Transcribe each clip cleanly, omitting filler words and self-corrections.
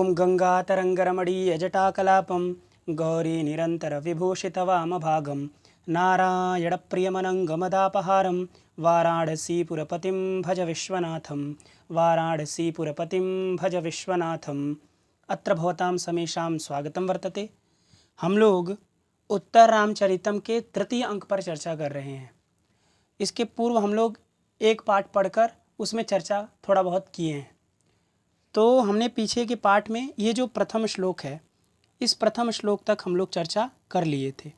ॐ गङ्गातरङ्गरमणीयजटाकलापं गौरी निरन्तरविभूषितवामभागं नारायणप्रियमनङ्गमदापहारं वाराणसीपुरपतिं भज विश्वनाथं वाराणसीपुरपतिं भज विश्वनाथम्। अत्र भवतां समेषां स्वागतं वर्तते। हम लोग उत्तर रामचरितम के तृतीय अंक पर चर्चा कर रहे हैं। इसके पूर्व हम लोग एक पाठ पढ़कर उसमें चर्चा थोड़ा बहुत किए हैं। तो हमने पीछे के पाठ में ये जो प्रथम श्लोक है, इस प्रथम श्लोक तक हम लोग चर्चा कर लिए थे।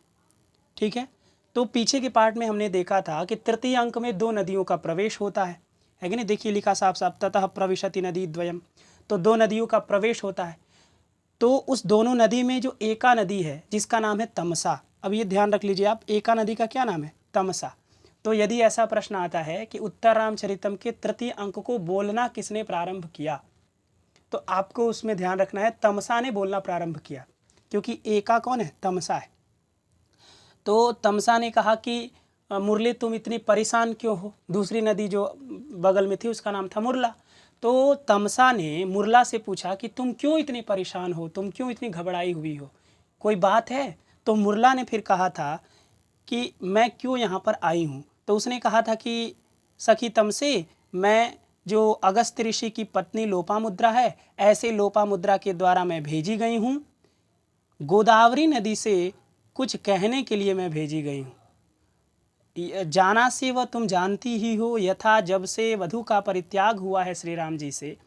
ठीक है, तो पीछे के पाठ में हमने देखा था कि तृतीय अंक में दो नदियों का प्रवेश होता है कि नहीं। देखिए लिखा साफ साफ, ततः प्रविशति नदी द्वयम, तो दो नदियों का प्रवेश होता है। तो उस दोनों नदी में जो एका नदी है जिसका नाम है तमसा, अब ये ध्यान रख लीजिए आप, एका नदी का क्या नाम है? तमसा। तो यदि ऐसा प्रश्न आता है कि उत्तर रामचरितम के तृतीय अंक को बोलना किसने प्रारंभ किया, तो आपको उसमें ध्यान रखना है तमसा ने बोलना प्रारंभ किया, क्योंकि एका कौन है? तमसा है। तो तमसा ने कहा कि मुरली तुम इतनी परेशान क्यों हो? दूसरी नदी जो बगल में थी उसका नाम था मुरला। तो तमसा ने मुरला से पूछा कि तुम क्यों इतनी परेशान हो, तुम क्यों इतनी घबराई हुई हो, कोई बात है? तो मुरला ने फिर कहा था कि मैं क्यों यहाँ पर आई हूँ। तो उसने कहा था कि सखी तमसे, मैं जो अगस्त्य ऋषि की पत्नी लोपामुद्रा है, ऐसे लोपामुद्रा के द्वारा मैं भेजी गई हूँ। गोदावरी नदी से कुछ कहने के लिए मैं भेजी गई हूँ। जाना से वह तुम जानती ही हो, यथा जब से वधु का परित्याग हुआ है श्री राम जी से,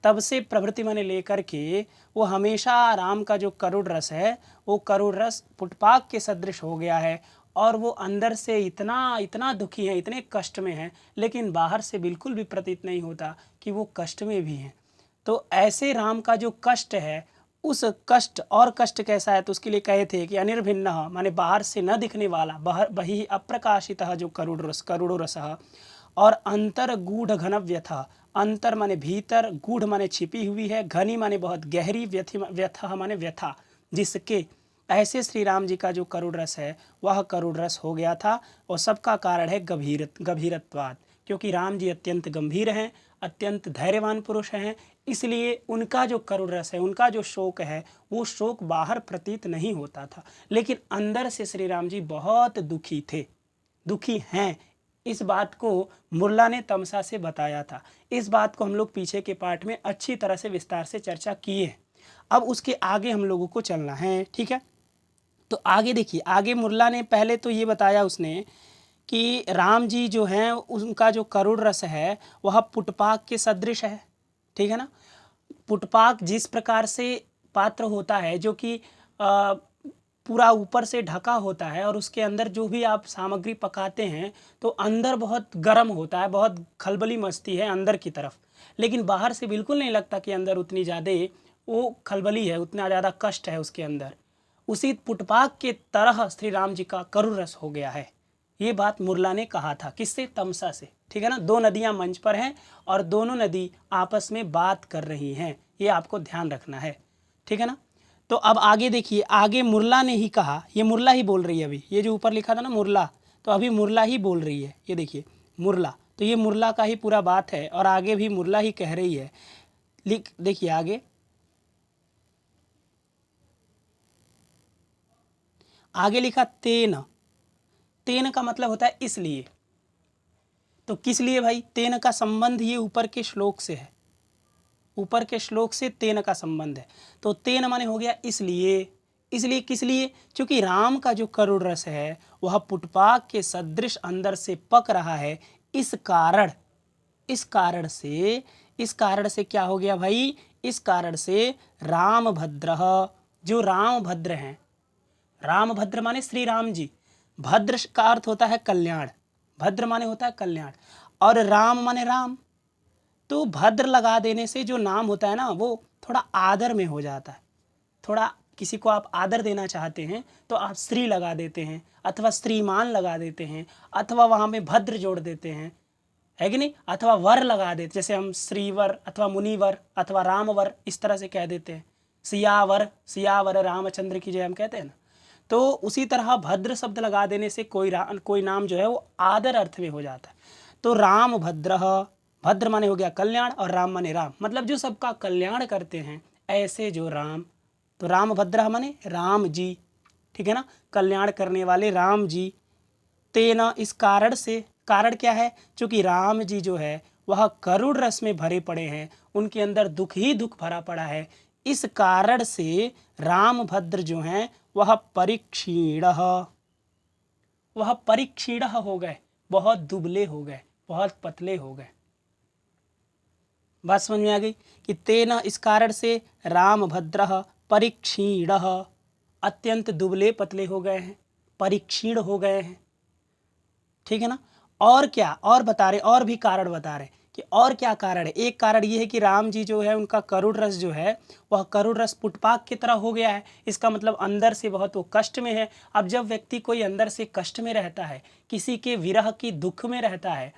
तब से प्रभृति मन लेकर के वो हमेशा राम का जो करुण रस है, वो करुण रस पुटपाक के सदृश हो गया है और वो अंदर से इतना इतना दुखी है, इतने कष्ट में है, लेकिन बाहर से बिल्कुल भी प्रतीत नहीं होता कि वो कष्ट में भी हैं। तो ऐसे राम का जो कष्ट है, उस कष्ट, और कष्ट कैसा है तो उसके लिए कहे थे कि अनिर्भिन्न, माने बाहर से न दिखने वाला, बहि अप्रकाशितः जो करुणो रसः, और अंतर गूढ़ घन व्यथा, अंतर माने भीतर, गूढ़ माने छिपी हुई है, घनी माने बहुत गहरी, व्यथा माने व्यथा, जिसके ऐसे श्री राम जी का जो करुण रस है वह करुण रस हो गया था। और सबका कारण है गंभीरत्वाद, क्योंकि राम जी अत्यंत गंभीर हैं, अत्यंत धैर्यवान पुरुष हैं, इसलिए उनका जो करुण रस है, उनका जो शोक है, वो शोक बाहर प्रतीत नहीं होता था, लेकिन अंदर से श्री राम जी बहुत दुखी थे, दुखी हैं। इस बात को मुरला ने तमसा से बताया था। इस बात को हम लोग पीछे के पाठ में अच्छी तरह से विस्तार से चर्चा किए। अब उसके आगे हम लोगों को चलना है। ठीक है, तो आगे देखिए, आगे मुरला ने पहले तो ये बताया उसने कि राम जी जो हैं उनका जो करुण रस है वह पुटपाक के सदृश है। ठीक है ना। पुटपाक जिस प्रकार से पात्र होता है जो कि पूरा ऊपर से ढका होता है और उसके अंदर जो भी आप सामग्री पकाते हैं तो अंदर बहुत गर्म होता है, बहुत खलबली मचती है अंदर की तरफ, लेकिन बाहर से बिल्कुल नहीं लगता कि अंदर उतनी ज़्यादा वो खलबली है, उतना ज़्यादा कष्ट है उसके अंदर। उसी पुटपाक के तरह श्री राम जी का करुण रस हो गया है। ये बात मुरला ने कहा था, किससे? तमसा से। ठीक है ना। दो नदियां मंच पर हैं और दोनों नदी आपस में बात कर रही हैं, ये आपको ध्यान रखना है। ठीक है ना। तो अब आगे देखिए, आगे मुरला ने ही कहा, ये मुरला ही बोल रही है अभी, ये जो ऊपर लिखा था ना मुरला, तो अभी मुरला ही बोल रही है। ये देखिए मुरला, तो ये मुरला का ही पूरा बात है और आगे भी मुरला ही कह रही है। देखिए आगे लिखा तेन। तेन का मतलब होता है इसलिए। तो किस लिए भाई? तेन का संबंध ये ऊपर के श्लोक से है, ऊपर के श्लोक से तेन का संबंध है। तो तेन माने हो गया इसलिए। इसलिए किस लिए? क्योंकि राम का जो करुण रस है वह पुटपाक के सदृश अंदर से पक रहा है। इस कारण से क्या हो गया भाई? इस कारण से रामभद्र, जो रामभद्र हैं, रामभद्र माने श्री राम जी, भद्र का अर्थ होता है कल्याण, भद्र माने होता है कल्याण, और राम माने राम। तो भद्र लगा देने से जो नाम होता है ना वो थोड़ा आदर में हो जाता है। थोड़ा किसी को आप आदर देना चाहते हैं तो आप श्री लगा देते हैं, अथवा श्रीमान लगा देते हैं, अथवा वहाँ में भद्र जोड़ देते हैं, है कि नहीं, अथवा वर लगा देते, जैसे हम श्रीवर अथवा मुनिवर अथवा रामवर इस तरह से कह देते हैं। सियावर रामचंद्र की जय हम कहते हैं ना। तो उसी तरह भद्र शब्द लगा देने से कोई नाम जो है वो आदर अर्थ में हो जाता है। तो राम भद्र, भद्र माने हो गया कल्याण और राम माने राम, मतलब जो सबका कल्याण करते हैं, ऐसे जो राम, तो रामभद्र माने राम जी, ठीक है ना, कल्याण करने वाले राम जी। तेना इस कारण से, कारण क्या है, क्योंकि राम जी जो है वह करुण रस में भरे पड़े हैं, उनके अंदर दुख ही दुख भरा पड़ा है। इस कारण से रामभद्र जो हैं वह परीक्षीण हो गए, बहुत दुबले हो गए, बहुत पतले हो गए। बात समझ में आ गई कि तेना इस कारण से रामभद्र परीक्षीण, अत्यंत दुबले पतले हो गए हैं, परीक्षीण हो गए हैं, ठीक है ना। और क्या, और बता रहे, और भी कारण बता रहे कि और क्या कारण है। एक कारण ये है कि राम जी जो है उनका करुण रस जो है वह करुण रस पुटपाक की तरह हो गया है। इसका मतलब अंदर से बहुत वो कष्ट में है। अब जब व्यक्ति कोई अंदर से कष्ट में रहता है, किसी के विरह की दुख में रहता है,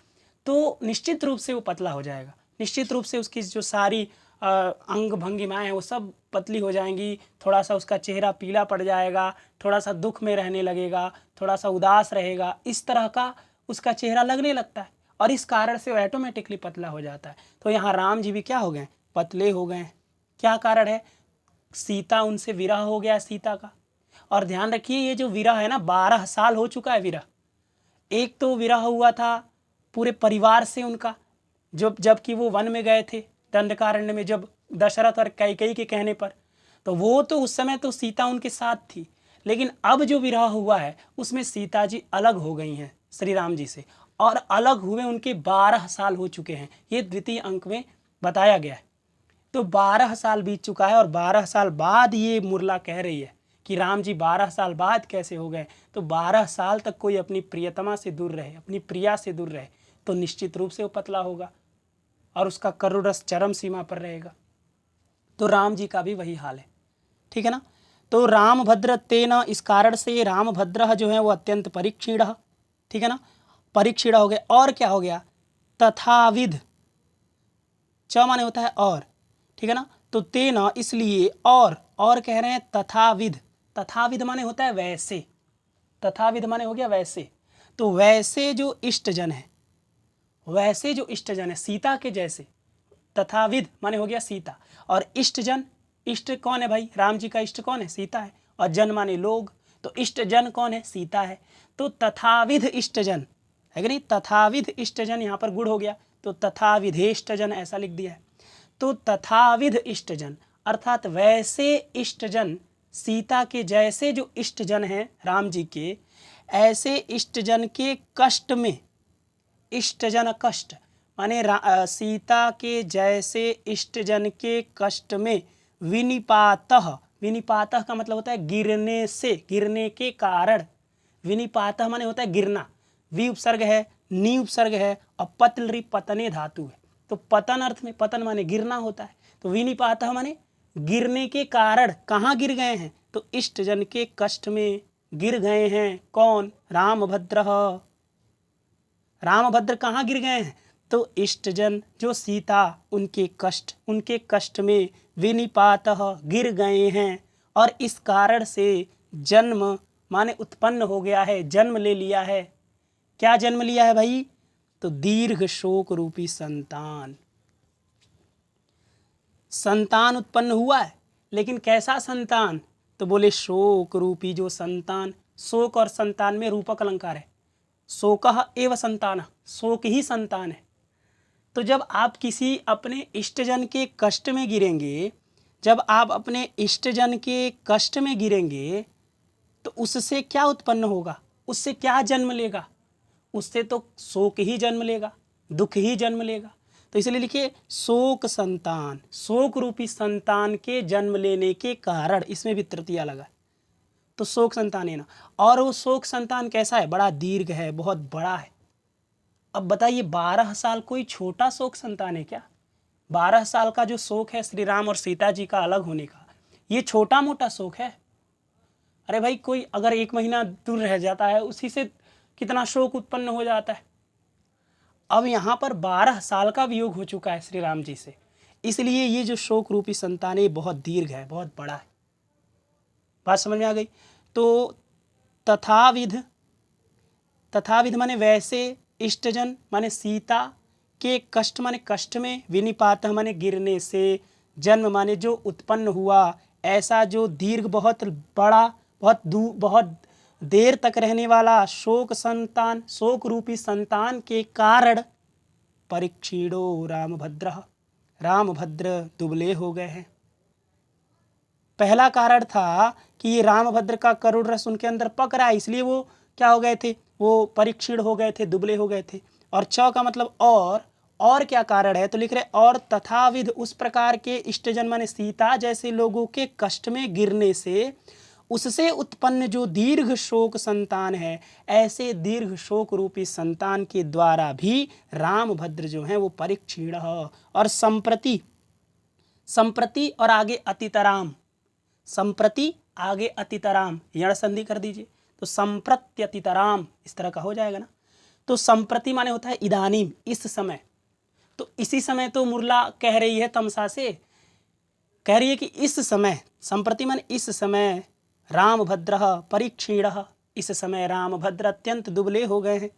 तो निश्चित रूप से वो पतला हो जाएगा, निश्चित रूप से उसकी जो सारी अंग भंगिमाएँ हैं वो सब पतली हो जाएंगी, थोड़ा सा उसका चेहरा पीला पड़ जाएगा, थोड़ा सा दुख में रहने लगेगा, थोड़ा सा उदास रहेगा, इस तरह का उसका चेहरा लगने लगता है और इस कारण से वो ऑटोमेटिकली पतला हो जाता है। तो यहाँ राम जी भी क्या हो गए, पतले हो गए। क्या कारण है, सीता, उनसे विरह हो गया सीता का। और ध्यान रखिए ये जो विरह है ना, 12 साल हो चुका है विरह। एक तो विरह हुआ था पूरे परिवार से उनका, जबकि वो वन में गए थे दंडकारण्य में, जब दशरथ और कैकेयी के कहने पर, तो वो तो उस समय तो सीता उनके साथ थी। लेकिन अब जो विरह हुआ है उसमें सीता जी अलग हो गई हैं श्री राम जी से, और अलग हुए उनके 12 साल हो चुके हैं, ये द्वितीय अंक में बताया गया है। तो 12 साल बीत चुका है और 12 साल बाद ये मुरला कह रही है कि राम जी 12 साल बाद कैसे हो गए। तो 12 साल तक कोई अपनी प्रियतमा से दूर रहे, अपनी प्रिया से दूर रहे, तो निश्चित रूप से वो पतला होगा और उसका करुण रस चरम सीमा पर रहेगा। तो राम जी का भी वही हाल है, ठीक है ना। तो रामभद्र तेना इस कारण से रामभद्र जो है वो अत्यंत परीक्षीण, ठीक है ना, परीक्षीण हो गए। और क्या हो गया, तथाविध, च माने होता है और, ठीक है ना। तो तेना इसलिए, और कह रहे हैं तथाविध, तथाविध माने होता है वैसे, तथाविध माने हो गया वैसे। तो वैसे जो इष्टजन है, वैसे जो इष्टजन है सीता के जैसे, तथाविध माने हो गया सीता, और इष्टजन, इष्ट कौन है भाई, राम जी का इष्ट कौन है, सीता है, और जन माने लोग, तो इष्टजन कौन है, सीता है। तो तथाविध इष्टजन है कि नहीं, तथाविध इष्टजन, यहाँ पर गुण हो गया तो तथाविधेष्टजन ऐसा लिख दिया है। तो तथाविध इष्टजन अर्थात वैसे इष्टजन, सीता के जैसे जो इष्टजन हैं राम जी के, ऐसे इष्टजन के कष्ट में, इष्टजन कष्ट माने सीता के जैसे इष्टजन के कष्ट में, विनिपातः, विनिपातः का मतलब होता है गिरने से, गिरने के कारण। विनिपातः माने होता है गिरना, वि उपसर्ग है, नी उपसर्ग है, और पतलरी पतने धातु है। तो पतन अर्थ में, पतन माने गिरना होता है। तो विनिपातः माने गिरने के कारण, कहाँ गिर गए हैं, तो इष्टजन के कष्ट में गिर गए हैं। कौन, रामभद्र, रामभद्र कहाँ गिर गए हैं, तो इष्टजन जो सीता, उनके कष्ट, उनके कष्ट में विनिपातः गिर गए हैं। और इस कारण से जन्म माने उत्पन्न हो गया है, जन्म ले लिया है। क्या जन्म लिया है भाई, तो दीर्घ शोक रूपी संतान, संतान उत्पन्न हुआ है। लेकिन कैसा संतान, तो बोले शोक रूपी जो संतान, शोक और संतान में रूपक अलंकार है, शोकः एव संतान, शोक ही संतान है। तो जब आप किसी अपने इष्टजन के कष्ट में गिरेंगे, जब आप अपने इष्टजन के कष्ट में गिरेंगे, तो उससे क्या उत्पन्न होगा, उससे क्या जन्म लेगा, उससे तो शोक ही जन्म लेगा, दुख ही जन्म लेगा। तो इसलिए लिखिए शोक संतान, शोक रूपी संतान के जन्म लेने के कारण, इसमें भी तृतीया लगा, तो शोक संतान है ना। और वो शोक संतान कैसा है, बड़ा दीर्घ है, बहुत बड़ा है। अब बताइए 12 साल कोई छोटा शोक संतान है क्या, 12 साल का जो शोक है श्री राम और सीता जी का अलग होने का, ये छोटा मोटा शोक है। अरे भाई कोई अगर 1 महीना दूर रह जाता है, उसी से कितना शोक उत्पन्न हो जाता है। अब यहाँ पर 12 साल का वियोग हो चुका है श्री राम जी से, इसलिए ये जो शोक रूपी संतान है बहुत दीर्घ है, बहुत बड़ा है। बात समझ में आ गई। तो तथाविध, तथाविध माने वैसे, इष्टजन माने सीता के कष्ट माने कष्ट में, विनिपातः माने गिरने से, जन्म माने जो उत्पन्न हुआ, ऐसा जो दीर्घ बहुत बड़ा, बहुत देर तक रहने वाला शोक संतान, शोक रूपी संतान के कारण परीक्षीणो रामभद्र, रामभद्र दुबले हो गए हैं। पहला कारण था कि ये रामभद्र का करुण रस उनके अंदर पक रहा है, इसलिए वो क्या हो गए थे, वो परीक्षीण हो गए थे, दुबले हो गए थे। और च का मतलब और क्या कारण है, तो लिख रहे और तथाविध उस प्रकार के इष्टजन माने सीता जैसे लोगों के कष्ट में गिरने से उससे उत्पन्न जो दीर्घ शोक संतान है, ऐसे दीर्घ शोक रूपी संतान के द्वारा भी रामभद्र जो हैं वो परीक्षीण और संप्रति और आगे अतितराम, संप्रति आगे अतितराम यण संधि कर दीजिए तो संप्रत्यतितराम इस तरह का हो जाएगा ना। तो संप्रति माने होता है इदानीम, इस समय, तो इसी समय तो मुरला कह रही है तमसा से, कह रही है कि इस समय, संप्रति माने इस समय, रामभद्र परीक्षीण, इस समय रामभद्र अत्यंत दुबले हो गए हैं।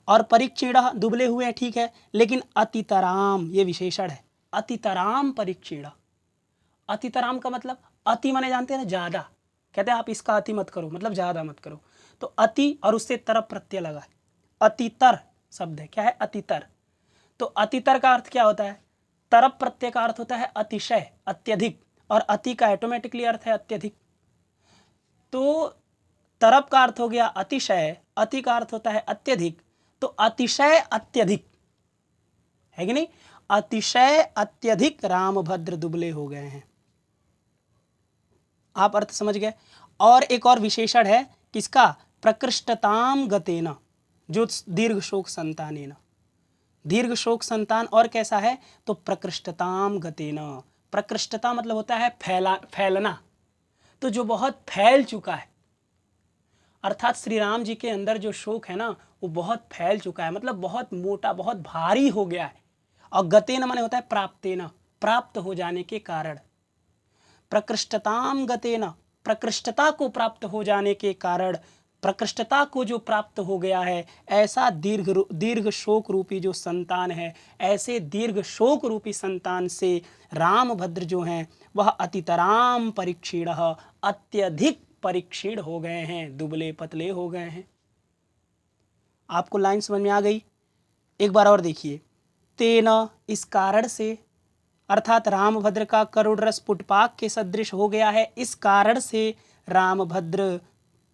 और परीक्षीण दुबले हुए हैं ठीक है, लेकिन अतितराम ये विशेषण है, अतितराम परीक्षीण। अतितराम का मतलब अति माने जानते हैं ना ज्यादा, कहते हैं आप इसका अति मत करो, मतलब ज्यादा मत करो। तो अति और उससे तरफ प्रत्यय लगा है, अतितर शब्द है, क्या है अतितर। तो अतितर का अर्थ क्या होता है, तरफ प्रत्यय का अर्थ होता है अतिशय, अत्यधिक, और अति का ऑटोमेटिकली अर्थ है अत्यधिक। तो तरफ का अर्थ हो गया अतिशय, अति का अर्थ होता है अत्यधिक, तो अतिशय अत्यधिक है कि नहीं, अतिशय अत्यधिक रामभद्र दुबले हो गए हैं। आप अर्थ समझ गए। और एक और विशेषण है किसका, प्रकृष्टताम गतेन, जो दीर्घ शोक संतानेन, दीर्घ शोक संतान और कैसा है, तो प्रकृष्टताम गतेन। प्रकृष्टता मतलब होता है फैलना, तो जो बहुत फैल चुका है, अर्थात श्री राम जी के अंदर जो शोक है ना वो बहुत फैल चुका है, मतलब बहुत मोटा, बहुत भारी हो गया है। और गतेन माने होता है प्राप्तेन, प्राप्त हो जाने के कारण, प्रकृष्टताम गतेन, प्रकृष्टता को प्राप्त हो जाने के कारण, प्रकृष्टता को जो प्राप्त हो गया है, ऐसा दीर्घ शोक रूपी जो संतान है, ऐसे दीर्घ शोक रूपी संतान से रामभद्र जो हैं वह अतितराम परीक्षीण, अत्यधिक परीक्षीण हो गए हैं, दुबले पतले हो गए हैं। आपको लाइन समझ में आ गई। एक बार और देखिए, तेना इस कारण से, अर्थात रामभद्र का करुण रस पुटपाक के सदृश हो गया है, इस कारण से रामभद्र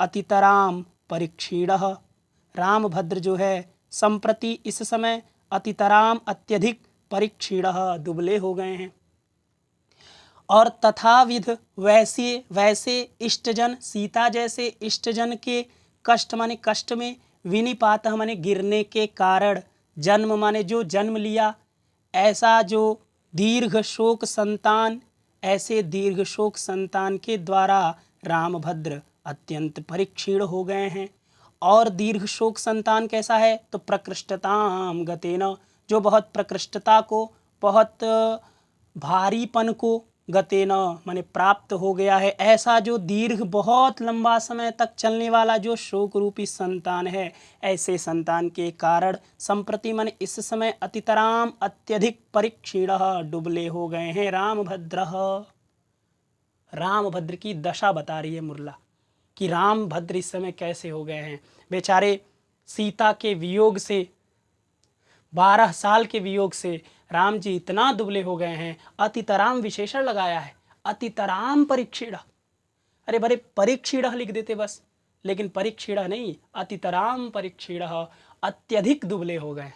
अतितराम परीक्षीण, रामभद्र जो है संप्रति इस समय, अतितराम अत्यधिक, परीक्षीण दुबले हो गए हैं। और तथाविध वैसे इष्टजन, सीता जैसे इष्टजन के कष्ट माने कष्ट में, विनिपात माने गिरने के कारण, जन्म माने जो जन्म लिया, ऐसा जो दीर्घ शोक संतान, ऐसे दीर्घ शोक संतान के द्वारा रामभद्र अत्यंत परीक्षीण हो गए हैं। और दीर्घ शोक संतान कैसा है, तो प्रकृष्टताम गतेन, जो बहुत प्रकृष्टता को, बहुत भारीपन को, गतेन माने प्राप्त हो गया है, ऐसा जो दीर्घ बहुत लंबा समय तक चलने वाला जो शोक रूपी संतान है, ऐसे संतान के कारण संप्रति माने इस समय अतितराम अत्यधिक परीक्षीण डुबले हो गए हैं रामभद्र। रामभद्र की दशा बता रही है मुरला कि रामभद्र इस समय कैसे हो गए हैं। बेचारे सीता के वियोग से, 12 साल के वियोग से राम जी इतना दुबले हो गए हैं। अतितराम विशेषण लगाया है, अतितराम परीक्षीण, अरे बड़े परीक्षीण लिख देते बस, लेकिन परीक्षीण नहीं, अतितराम परीक्षीण, अत्यधिक दुबले हो गए।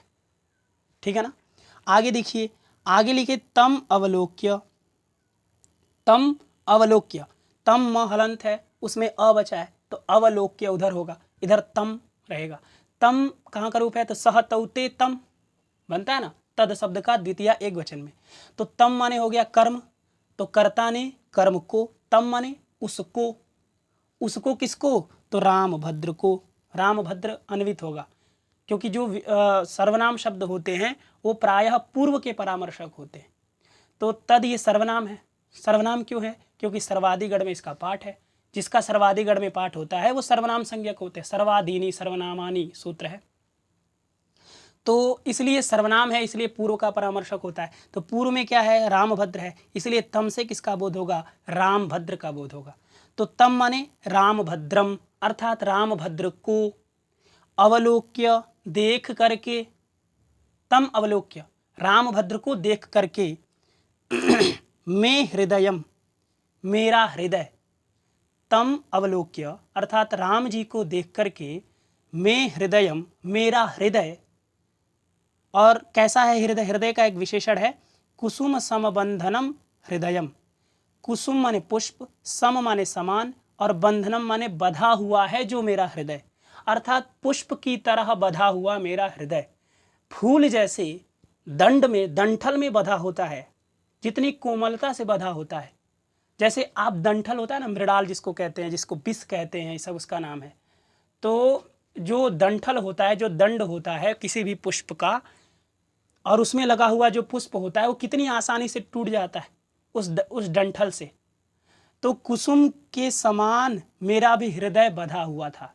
ठीक है ना। आगे देखिए, आगे लिखे तम अवलोक्य, तम अवलोक्य, तम म हलंत है उसमें अ बचा है तो अवलोक्य उधर होगा, इधर तम रहेगा। तम कहाँ का रूप है, तो सह तौते तम बनता है ना, तद शब्द का द्वितीय एक वचन में। तो तम माने हो गया कर्म, तो कर्ता ने कर्म को, तम माने उसको, उसको किसको, तो रामभद्र को। रामभद्र अन्वित होगा क्योंकि जो सर्वनाम शब्द होते हैं वो प्रायः पूर्व के परामर्शक होते हैं। तो तद ये सर्वनाम है। सर्वनाम क्यों है, क्योंकि सर्वादिगण में इसका पाठ है, जिसका सर्वादिगण में पाठ होता है वो सर्वनाम संज्ञक होते हैं। सर्वाधीनी सर्वनामानी सूत्र है। तो इसलिए सर्वनाम है, इसलिए पूर्व का परामर्शक होता है। तो पूर्व में क्या है, रामभद्र है, इसलिए तम से किसका बोध होगा, रामभद्र का बोध होगा। तो तम माने रामभद्रम, अर्थात रामभद्र को अवलोक्य देख करके, तम अवलोक्य रामभद्र को देख करके, मैं हृदयम मेरा हृदय, तम अवलोक्य अर्थात राम जी को देख करके, मैं हृदयम मेरा हृदय। और कैसा है हृदय, हृदय का एक विशेषण है कुसुम समबंधनम हृदयम। कुसुम माने पुष्प, सम माने समान, और बंधनम माने बधा हुआ है जो मेरा हृदय, अर्थात पुष्प की तरह बधा हुआ मेरा हृदय। फूल जैसे दंड में, डंठल में बधा होता है, जितनी कोमलता से बधा होता है, जैसे आप डंठल होता है ना, मृणाल जिसको कहते हैं, जिसको बिस कहते हैं, सब उसका नाम है। तो जो डंठल होता है, जो दंड होता है किसी भी पुष्प का, और उसमें लगा हुआ जो पुष्प होता है वो कितनी आसानी से टूट जाता है उस डंठल से। तो कुसुम के समान मेरा भी हृदय बधा हुआ था,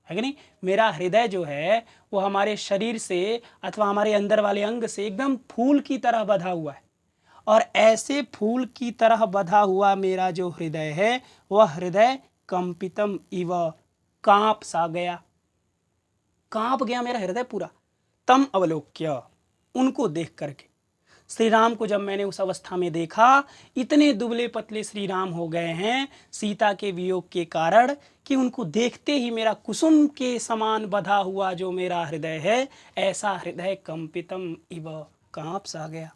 है कि नहीं। मेरा हृदय जो है वो हमारे शरीर से अथवा हमारे अंदर वाले अंग से एकदम फूल की तरह बधा हुआ है, और ऐसे फूल की तरह बधा हुआ मेरा जो हृदय है वह हृदय कंपितम इव, कांप सा गया, कांप गया मेरा हृदय पूरा। तम अवलोक्य उनको देख करके, श्री राम को जब मैंने उस अवस्था में देखा, इतने दुबले पतले श्री राम हो गए हैं सीता के वियोग के कारण कि उनको देखते ही मेरा कुसुम के समान बधा हुआ जो मेरा हृदय है, ऐसा हृदय कंपितम इव, कांप सा गया।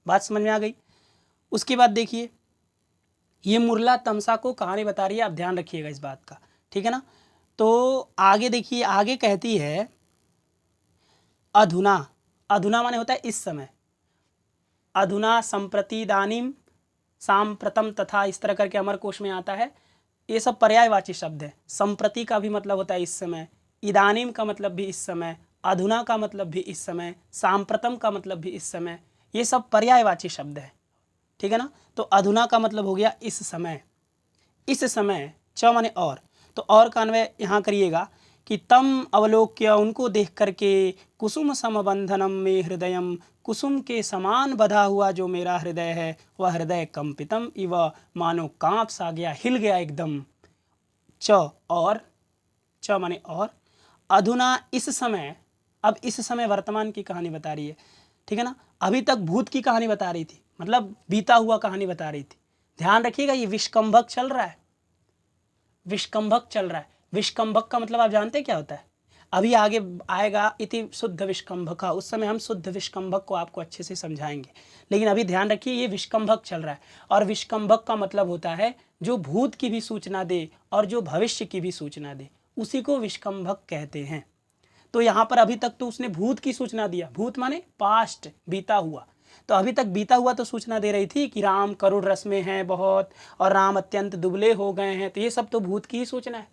बात समझ में आ गई। उसके बाद देखिए, ये मुरला तमसा को कहानी बता रही है, आप ध्यान रखिएगा इस बात का, ठीक है ना। तो आगे देखिए, आगे कहती है अधुना, अधुना माने होता है इस समय, अधुना संप्रति इदानीम सांप्रतम तथा, इस तरह करके अमरकोश में आता है। ये सब पर्यायवाची शब्द है। संप्रति का भी मतलब होता है इस समय, इदानीम का मतलब भी इस समय, अधुना का मतलब भी इस समय, सांप्रतम का मतलब भी इस समय, ये सब पर्यायवाची शब्द है, ठीक है ना। तो अधुना का मतलब हो गया इस समय, इस समय, च माने और, तो और का अन्वय यहाँ करिएगा कि तम अवलोक्य उनको देख करके, कुसुम समबंधनम में हृदयम कुसुम के समान बधा हुआ जो मेरा हृदय है वह हृदय कंपितम इव, मानो कांप सा गया, हिल गया एकदम। च और, च माने और, अधुना इस समय, अब इस समय वर्तमान की कहानी बता रही है, ठीक है ना। अभी तक भूत की कहानी बता रही थी, मतलब बीता हुआ कहानी बता रही थी। ध्यान रखिएगा, ये विष्कंभक चल रहा है, विष्कंभक चल रहा है। विष्कंभक का मतलब आप जानते हैं क्या होता है, अभी आगे आएगा इति शुद्ध विष्कंभक, उस समय हम शुद्ध विष्कंभक को आपको अच्छे से समझाएंगे। लेकिन अभी ध्यान रखिए, ये विष्कंभक चल रहा है, और विष्कंभक का मतलब होता है जो भूत की भी सूचना दे और जो भविष्य की भी सूचना दे, उसी को विष्कंभक कहते हैं। तो यहाँ पर अभी तक तो उसने भूत की सूचना दिया, भूत माने पास्ट, बीता हुआ। तो अभी तक बीता हुआ तो सूचना दे रही थी कि राम करुण रस में हैं बहुत, और राम अत्यंत दुबले हो गए हैं, तो ये सब तो भूत की ही सूचना है।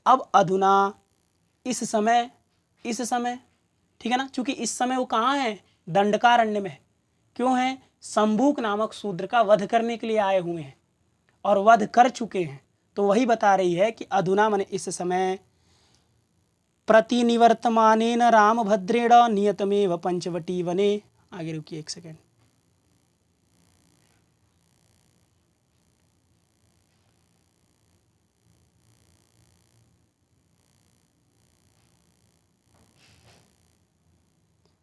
अब अधुना इस समय, इस समय, ठीक है ना, क्योंकि इस समय वो कहाँ है, दंडकारण्य में। क्यों है, शंभूक नामक शूद्र का वध करने के लिए आए हुए हैं और वध कर चुके हैं। तो वही बता रही है कि अधुना माने इस समय, प्रतिनिवर्तमानेन रामभद्रेण नियतमेव पंचवटी वने। आगे रुकिए एक सेकेंड।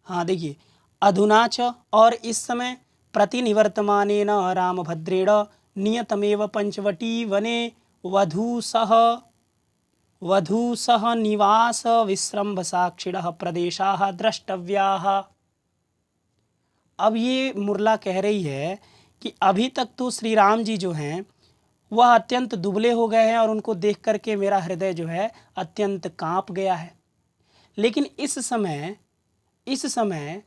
हाँ देखिए, अधुना च और इस समय, प्रतिनिवर्तमानेन रामभद्रेण नियतमेव पंचवटी वने वधू सह निवास विश्रम्भ साक्षिणः प्रदेशाः द्रष्टव्याः। अब ये मुरला कह रही है कि अभी तक तो श्री राम जी जो हैं वह अत्यंत दुबले हो गए हैं और उनको देख करके मेरा हृदय जो है अत्यंत कांप गया है। लेकिन इस समय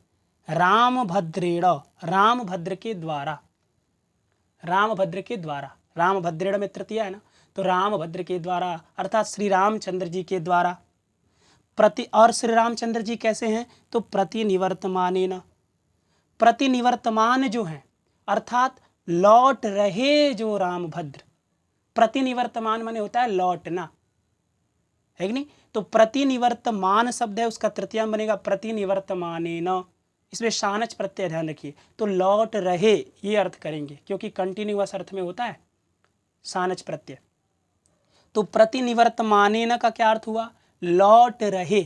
रामभद्रेण, रामभद्र के द्वारा, रामभद्र के द्वारा, रामभद्रेण में तृतीया है ना, तो रामभद्र के द्वारा अर्थात श्री रामचंद्र जी के द्वारा, और श्री रामचंद्र जी कैसे हैं, तो प्रतिनिवर्तमानेन, प्रतिनिवर्तमान जो हैं अर्थात लौट रहे जो रामभद्र, प्रतिनिवर्तमान माने होता है लौटना, है कि नहीं। तो प्रतिनिवर्तमान शब्द है, उसका तृतीयांश बनेगा प्रतिनिवर्तमानेन। इसमें शानच प्रत्यय ध्यान रखिए। तो लौट रहे ये अर्थ करेंगे, क्योंकि कंटिन्यूअस अर्थ में होता है शानच प्रत्यय। तो प्रतिनिवर्तमानेन का क्या अर्थ हुआ? लौट रहे,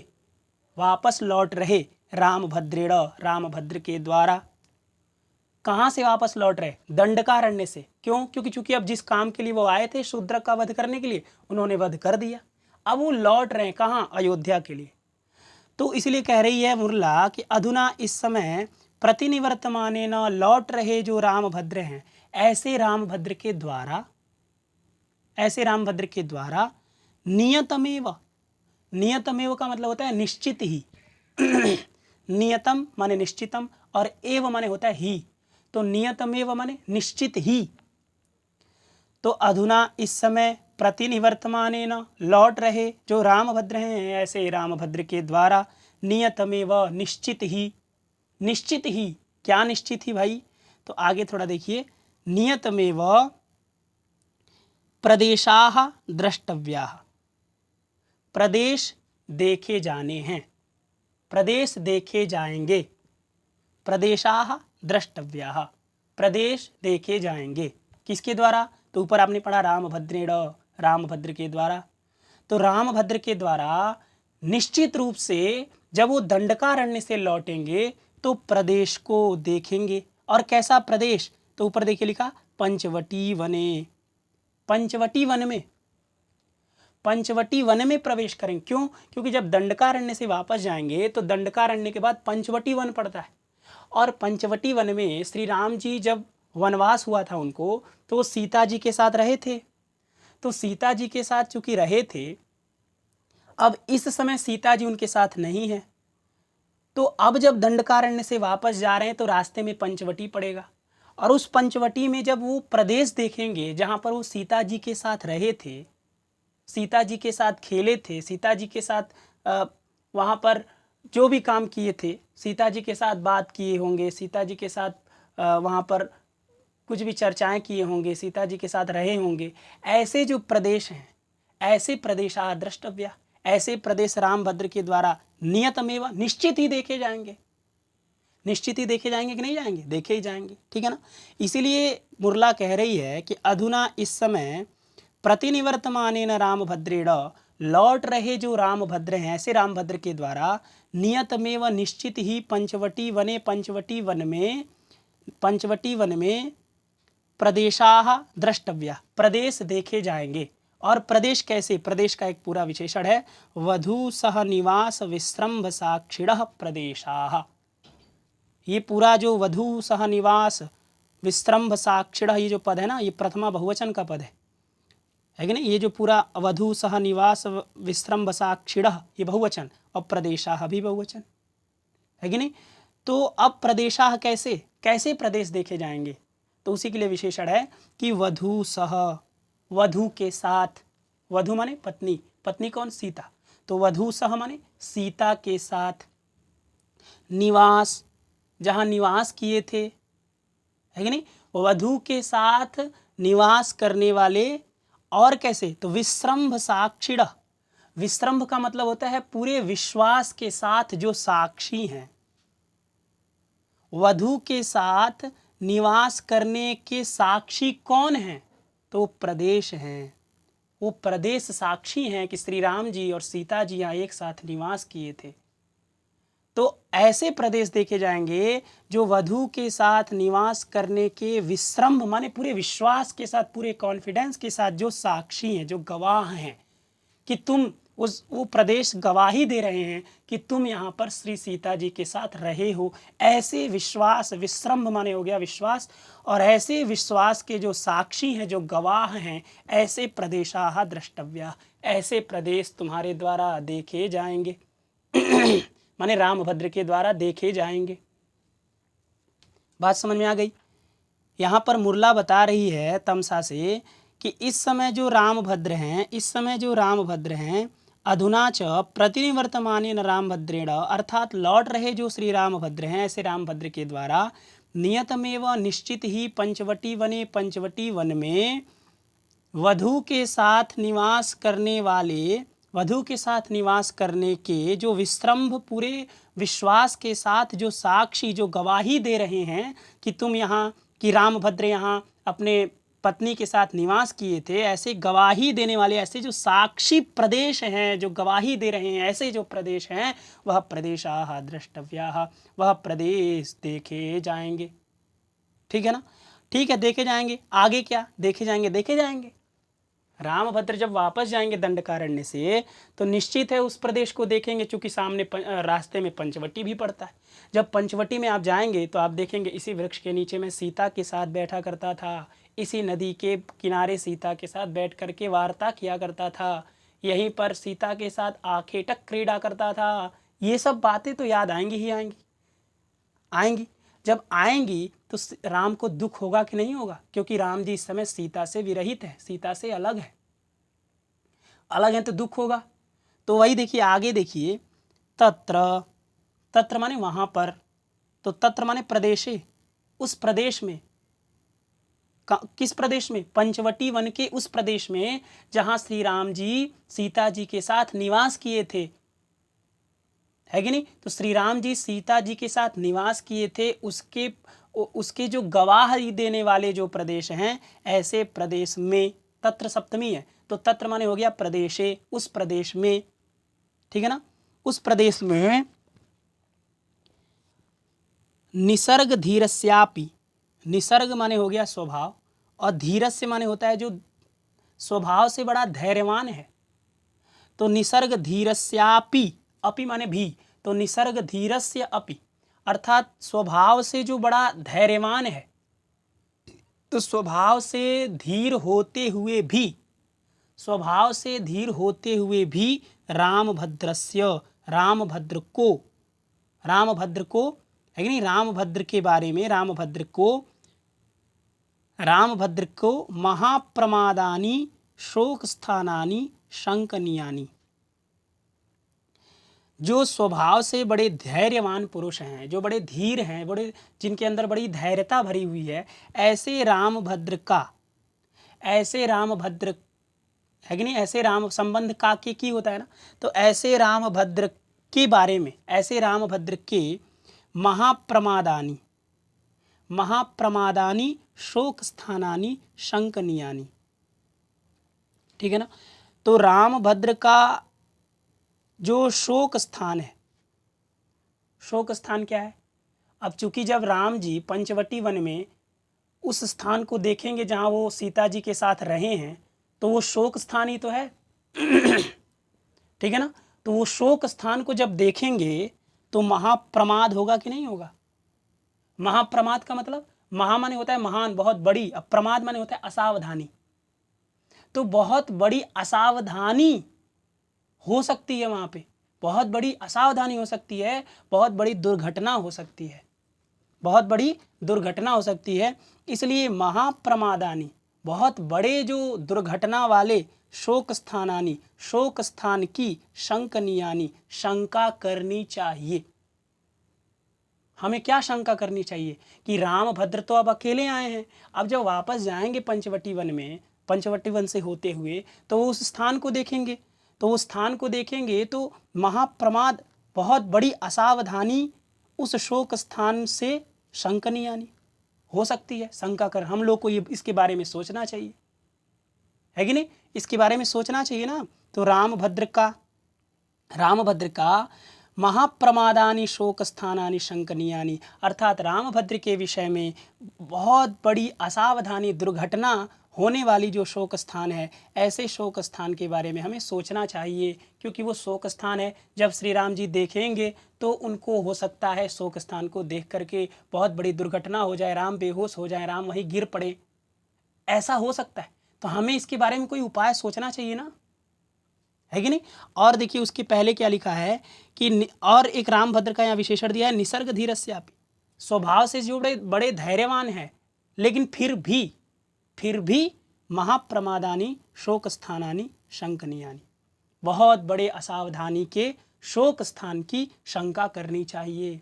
वापस लौट रहे। रामभद्रेण, रामभद्र के द्वारा। कहाँ से वापस लौट रहे? दंडकारण्य से। क्यों? क्योंकि चूंकि अब जिस काम के लिए वो आए थे शूद्रक का वध करने के लिए, उन्होंने वध कर दिया। अब वो लौट रहे हैं कहाँ? अयोध्या के लिए। तो इसलिए कह रही है मुरला कि अधुना इस समय प्रतिनिवर्तमानेन, लौट रहे जो रामभद्र हैं, ऐसे रामभद्र के द्वारा, ऐसे रामभद्र के द्वारा नियतमेव। नियतमेव का मतलब होता है निश्चित ही। नियतम माने निश्चितम और एव माने होता है ही। तो नियतमेव माने निश्चित ही। तो अधुना इस समय प्रतिनिवर्तमानेन, लौट रहे जो रामभद्र हैं, ऐसे रामभद्र के द्वारा नियतमेव, निश्चित ही। निश्चित ही, क्या निश्चित ही भाई? तो आगे थोड़ा देखिए। नियतमेव प्रदेशाः द्रष्टव्याः, प्रदेश देखे जाने हैं, प्रदेश देखे जाएंगे। प्रदेशाः द्रष्टव्याः, प्रदेश देखे जाएंगे। किसके द्वारा? तो ऊपर आपने पढ़ा रामभद्रेण, रामभद्र के द्वारा। तो रामभद्र के द्वारा निश्चित रूप से जब वो दंडकारण्य से लौटेंगे तो प्रदेश को देखेंगे। और कैसा प्रदेश? तो ऊपर देखिए लिखा पंचवटी वने। पंचवटी वन में, पंचवटी वन में प्रवेश करेंगे। क्यों? क्योंकि जब दंडकारण्य से वापस जाएंगे तो दंडकारण्य के बाद पंचवटी वन पड़ता है। और पंचवटी वन में श्री राम जी जब वनवास हुआ था उनको, तो वो सीता जी के साथ रहे थे। तो सीता जी के साथ चूंकि रहे थे, अब इस समय सीता जी उनके साथ नहीं है। तो अब जब दंडकारण्य से वापस जा रहे हैं तो रास्ते में पंचवटी पड़ेगा। और उस पंचवटी में जब वो प्रदेश देखेंगे जहाँ पर वो सीता जी के साथ रहे थे, सीता जी के साथ खेले थे, सीता जी के साथ वहाँ पर जो भी काम किए थे, सीता जी के साथ बात किए होंगे, सीता जी के साथ वहाँ पर कुछ भी चर्चाएं किए होंगे, सीता जी के साथ रहे होंगे, ऐसे जो प्रदेश हैं, ऐसे प्रदेशाः द्रष्टव्या, ऐसे प्रदेश रामभद्र के द्वारा नियतमेव, निश्चित ही देखे जाएंगे। निश्चित ही देखे जाएंगे कि नहीं जाएंगे? देखे ही जाएंगे, ठीक है ना। इसीलिए मुरला कह रही है कि अधुना इस समय प्रतिनिवर्तमानेन रामभद्रेण, लौट रहे जो रामभद्र हैं, ऐसे रामभद्र के द्वारा नियतमेव, निश्चित ही पंचवटी वने, पंचवटी वन में, पंचवटी वन में प्रदेशाः द्रष्टव्या, प्रदेश देखे जाएंगे। और प्रदेश कैसे? प्रदेश का एक पूरा विशेषण है, वधू सह निवास विश्रम्भ साक्षिणः प्रदेशाः। ये पूरा जो वधू सह निवास विश्रम्भ साक्षिणः, ये जो पद है ना, ये प्रथमा बहुवचन का पद है कि नहीं। ये जो पूरा वधू सह निवास विश्रम्भ साक्षिणः, ये बहुवचन, और प्रदेशाः भी बहुवचन है कि नहीं। तो अब प्रदेशाः कैसे, कैसे प्रदेश देखे जाएंगे? तो उसी के लिए विशेषण है कि वधू सह, वधू के साथ। वधू माने पत्नी, पत्नी कौन? सीता। तो वधू सह माने सीता के साथ। निवास, जहाँ निवास किए थे, है कि नहीं, वधू के साथ निवास करने वाले। और कैसे? तो विश्रम्भ साक्षिणः, विश्रम्भ का मतलब होता है पूरे विश्वास के साथ जो साक्षी हैं। वधू के साथ निवास करने के साक्षी कौन हैं? तो प्रदेश हैं। वो प्रदेश साक्षी हैं कि श्री राम जी और सीता जी यहाँ एक साथ निवास किए थे। तो ऐसे प्रदेश देखे जाएंगे जो वधू के साथ निवास करने के विश्रम्भ माने पूरे विश्वास के साथ, पूरे कॉन्फिडेंस के साथ जो साक्षी हैं, जो गवाह हैं कि तुम वो प्रदेश गवाही दे रहे हैं कि तुम यहाँ पर श्री सीता जी के साथ रहे हो। ऐसे विश्वास, विश्रम्भ माने हो गया विश्वास, और ऐसे विश्वास के जो साक्षी हैं, जो गवाह हैं, ऐसे प्रदेशाः द्रष्टव्या, ऐसे प्रदेश तुम्हारे द्वारा देखे जाएंगे। माने रामभद्र के द्वारा देखे जाएंगे। बात समझ में आ गई? यहाँ पर मुरला बता रही है तमसा से कि इस समय जो रामभद्र हैं, इस समय जो रामभद्र हैं, अधुना च प्रतिनिवर्तमानेन रामभद्रेण, अर्थात लौट रहे जो श्री रामभद्र हैं, ऐसे रामभद्र के द्वारा नियतमेव, निश्चित ही पंचवटी वने, पंचवटी वन में वधू के साथ निवास करने वाले वधू के साथ निवास करने के जो विश्रम्भ पूरे विश्वास के साथ जो साक्षी जो गवाही दे रहे हैं कि तुम यहाँ कि रामभद्र यहाँ अपने पत्नी के साथ निवास किए थे, ऐसे गवाही देने वाले, ऐसे जो साक्षी प्रदेश हैं जो गवाही दे रहे हैं, ऐसे जो प्रदेश हैं वह प्रदेशाः द्रष्टव्याः, वह प्रदेश देखे जाएंगे। ठीक है ना, ठीक है, देखे जाएंगे। आगे क्या देखे जाएंगे? देखे जाएंगे रामभद्र जब वापस जाएंगे दंडकारण्य से तो निश्चित है उस प्रदेश को देखेंगे, क्योंकि सामने रास्ते में पंचवटी भी पड़ता है। जब पंचवटी में आप जाएंगे तो आप देखेंगे इसी वृक्ष के नीचे मैं सीता के साथ बैठा करता था, इसी नदी के किनारे सीता के साथ बैठ करके वार्ता किया करता था, यहीं पर सीता के साथ आखेटक क्रीड़ा करता था। ये सब बातें तो याद आएंगी ही आएंगी। जब आएंगी तो राम को दुख होगा कि नहीं होगा? क्योंकि राम जी इस समय सीता से विरहित है, सीता से अलग है तो दुख होगा। तो वही देखिए, आगे देखिए, तत्र माने वहां पर, तो तत्र माने प्रदेशे, उस प्रदेश में। किस प्रदेश में? पंचवटी वन के उस प्रदेश में जहां श्री राम जी सीता जी के साथ निवास किए थे, है कि नहीं? तो श्री राम जी सीता जी के साथ निवास किए थे, उसके जो गवाही देने वाले जो प्रदेश हैं, ऐसे प्रदेश में, तत्र सप्तमी है तो तत्र माने हो गया प्रदेशे, उस प्रदेश में। ठीक है ना, उस प्रदेश में निसर्ग धीरस्यापि, निसर्ग माने हो गया स्वभाव, और धीरस्य माने होता है जो स्वभाव से बड़ा धैर्यवान है। तो निसर्ग धीरस्यापि, अपि माने भी, तो निसर्ग धीरस्य अपि, अर्थात स्वभाव से जो बड़ा धैर्यवान है, तो स्वभाव से धीर होते हुए भी, स्वभाव से धीर होते हुए भी रामभद्रस्य, रामभद्र को है कि नहीं, रामभद्र के बारे में, रामभद्र को महाप्रमादानि शोक स्थानानि शंकनीयानि, जो स्वभाव से बड़े धैर्यवान पुरुष हैं, जो बड़े धीर हैं, बड़े जिनके अंदर बड़ी धैर्यता भरी हुई है, ऐसे रामभद्र है कि नहीं, ऐसे राम संबंध का की होता है ना, तो ऐसे रामभद्र के बारे में, ऐसे रामभद्र के महाप्रमादानि शोक स्थानानि शंकनीयानि। ठीक है ना, तो रामभद्र का जो शोक स्थान है, शोक स्थान क्या है? अब चूंकि जब राम जी पंचवटी वन में उस स्थान को देखेंगे जहां वो सीता जी के साथ रहे हैं, तो वो शोक स्थान ही तो है। ठीक है ना, तो वो शोक स्थान को जब देखेंगे तो महाप्रमाद होगा कि नहीं होगा? महाप्रमाद का मतलब, महा माने होता है महान, बहुत बड़ी, अब प्रमाद माने होता है असावधानी। तो बहुत बड़ी असावधानी हो सकती है वहां पे, बहुत बड़ी असावधानी हो सकती है, बहुत बड़ी दुर्घटना हो सकती है, बहुत बड़ी दुर्घटना हो सकती है। इसलिए महाप्रमादानी, बहुत बड़े जो दुर्घटना वाले, शोक स्थानानी, शोक स्थान की, शंकनीयानी, शंका करनी चाहिए। हमें क्या शंका करनी चाहिए? कि रामभद्र तो अब अकेले आए हैं, अब जब वापस जाएंगे पंचवटी वन में, पंचवटी वन से होते हुए, तो उस स्थान को देखेंगे, तो उस स्थान को देखेंगे तो महाप्रमाद, बहुत बड़ी असावधानी उस शोक स्थान से शंकनीयानी हो सकती है। शंका कर, हम लोग को ये इसके बारे में सोचना चाहिए, है कि नहीं? इसके बारे में सोचना चाहिए ना। तो रामभद्र का महाप्रमादानि शोक स्थानानि शंकनीयानि, अर्थात रामभद्र के विषय में बहुत बड़ी असावधानी, दुर्घटना होने वाली जो शोक स्थान है, ऐसे शोक स्थान के बारे में हमें सोचना चाहिए। क्योंकि वो शोक स्थान है, जब श्री राम जी देखेंगे तो उनको हो सकता है शोक स्थान को देख करके बहुत बड़ी दुर्घटना हो जाए, राम बेहोश हो जाए, राम वहीं गिर पड़े, ऐसा हो सकता है। तो हमें इसके बारे में कोई उपाय सोचना चाहिए ना, है कि नहीं? और देखिए उसके पहले क्या लिखा है कि और एक रामभद्र का यहाँ विशेषण दिया है, निसर्ग धीरस्यापि, स्वभाव से जो बड़े धैर्यवान है, लेकिन फिर भी महाप्रमादानी शोक स्थानानि शंकनीयानि, बहुत बड़े असावधानी के शोक स्थान की शंका करनी चाहिए।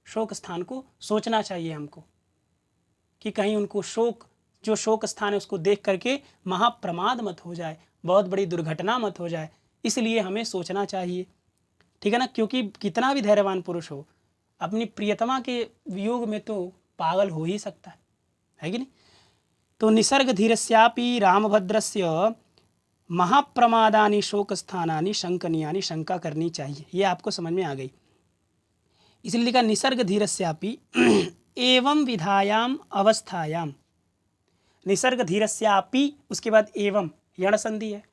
शोक स्थान को सोचना चाहिए हमको कि कहीं उनको जो शोक स्थान है उसको देख करके महाप्रमाद मत हो जाए, बहुत बड़ी दुर्घटना मत हो जाए। इसलिए हमें सोचना चाहिए, ठीक है ना। क्योंकि कितना भी धैर्यवान पुरुष हो, अपनी प्रियतमा के वियोग में तो पागल हो ही सकता है कि नहीं। तो निसर्ग धीरस्यापि रामभद्रस्य महाप्रमादानि शोक स्थानानि शंकनीयानि, शंका करनी चाहिए, ये आपको समझ में आ गई। इसलिए लिखा निसर्ग धीरस्यापि एवं विधायाम अवस्थायाम, निसर्ग धीरस्यापि उसके बाद एवं यण संधि है,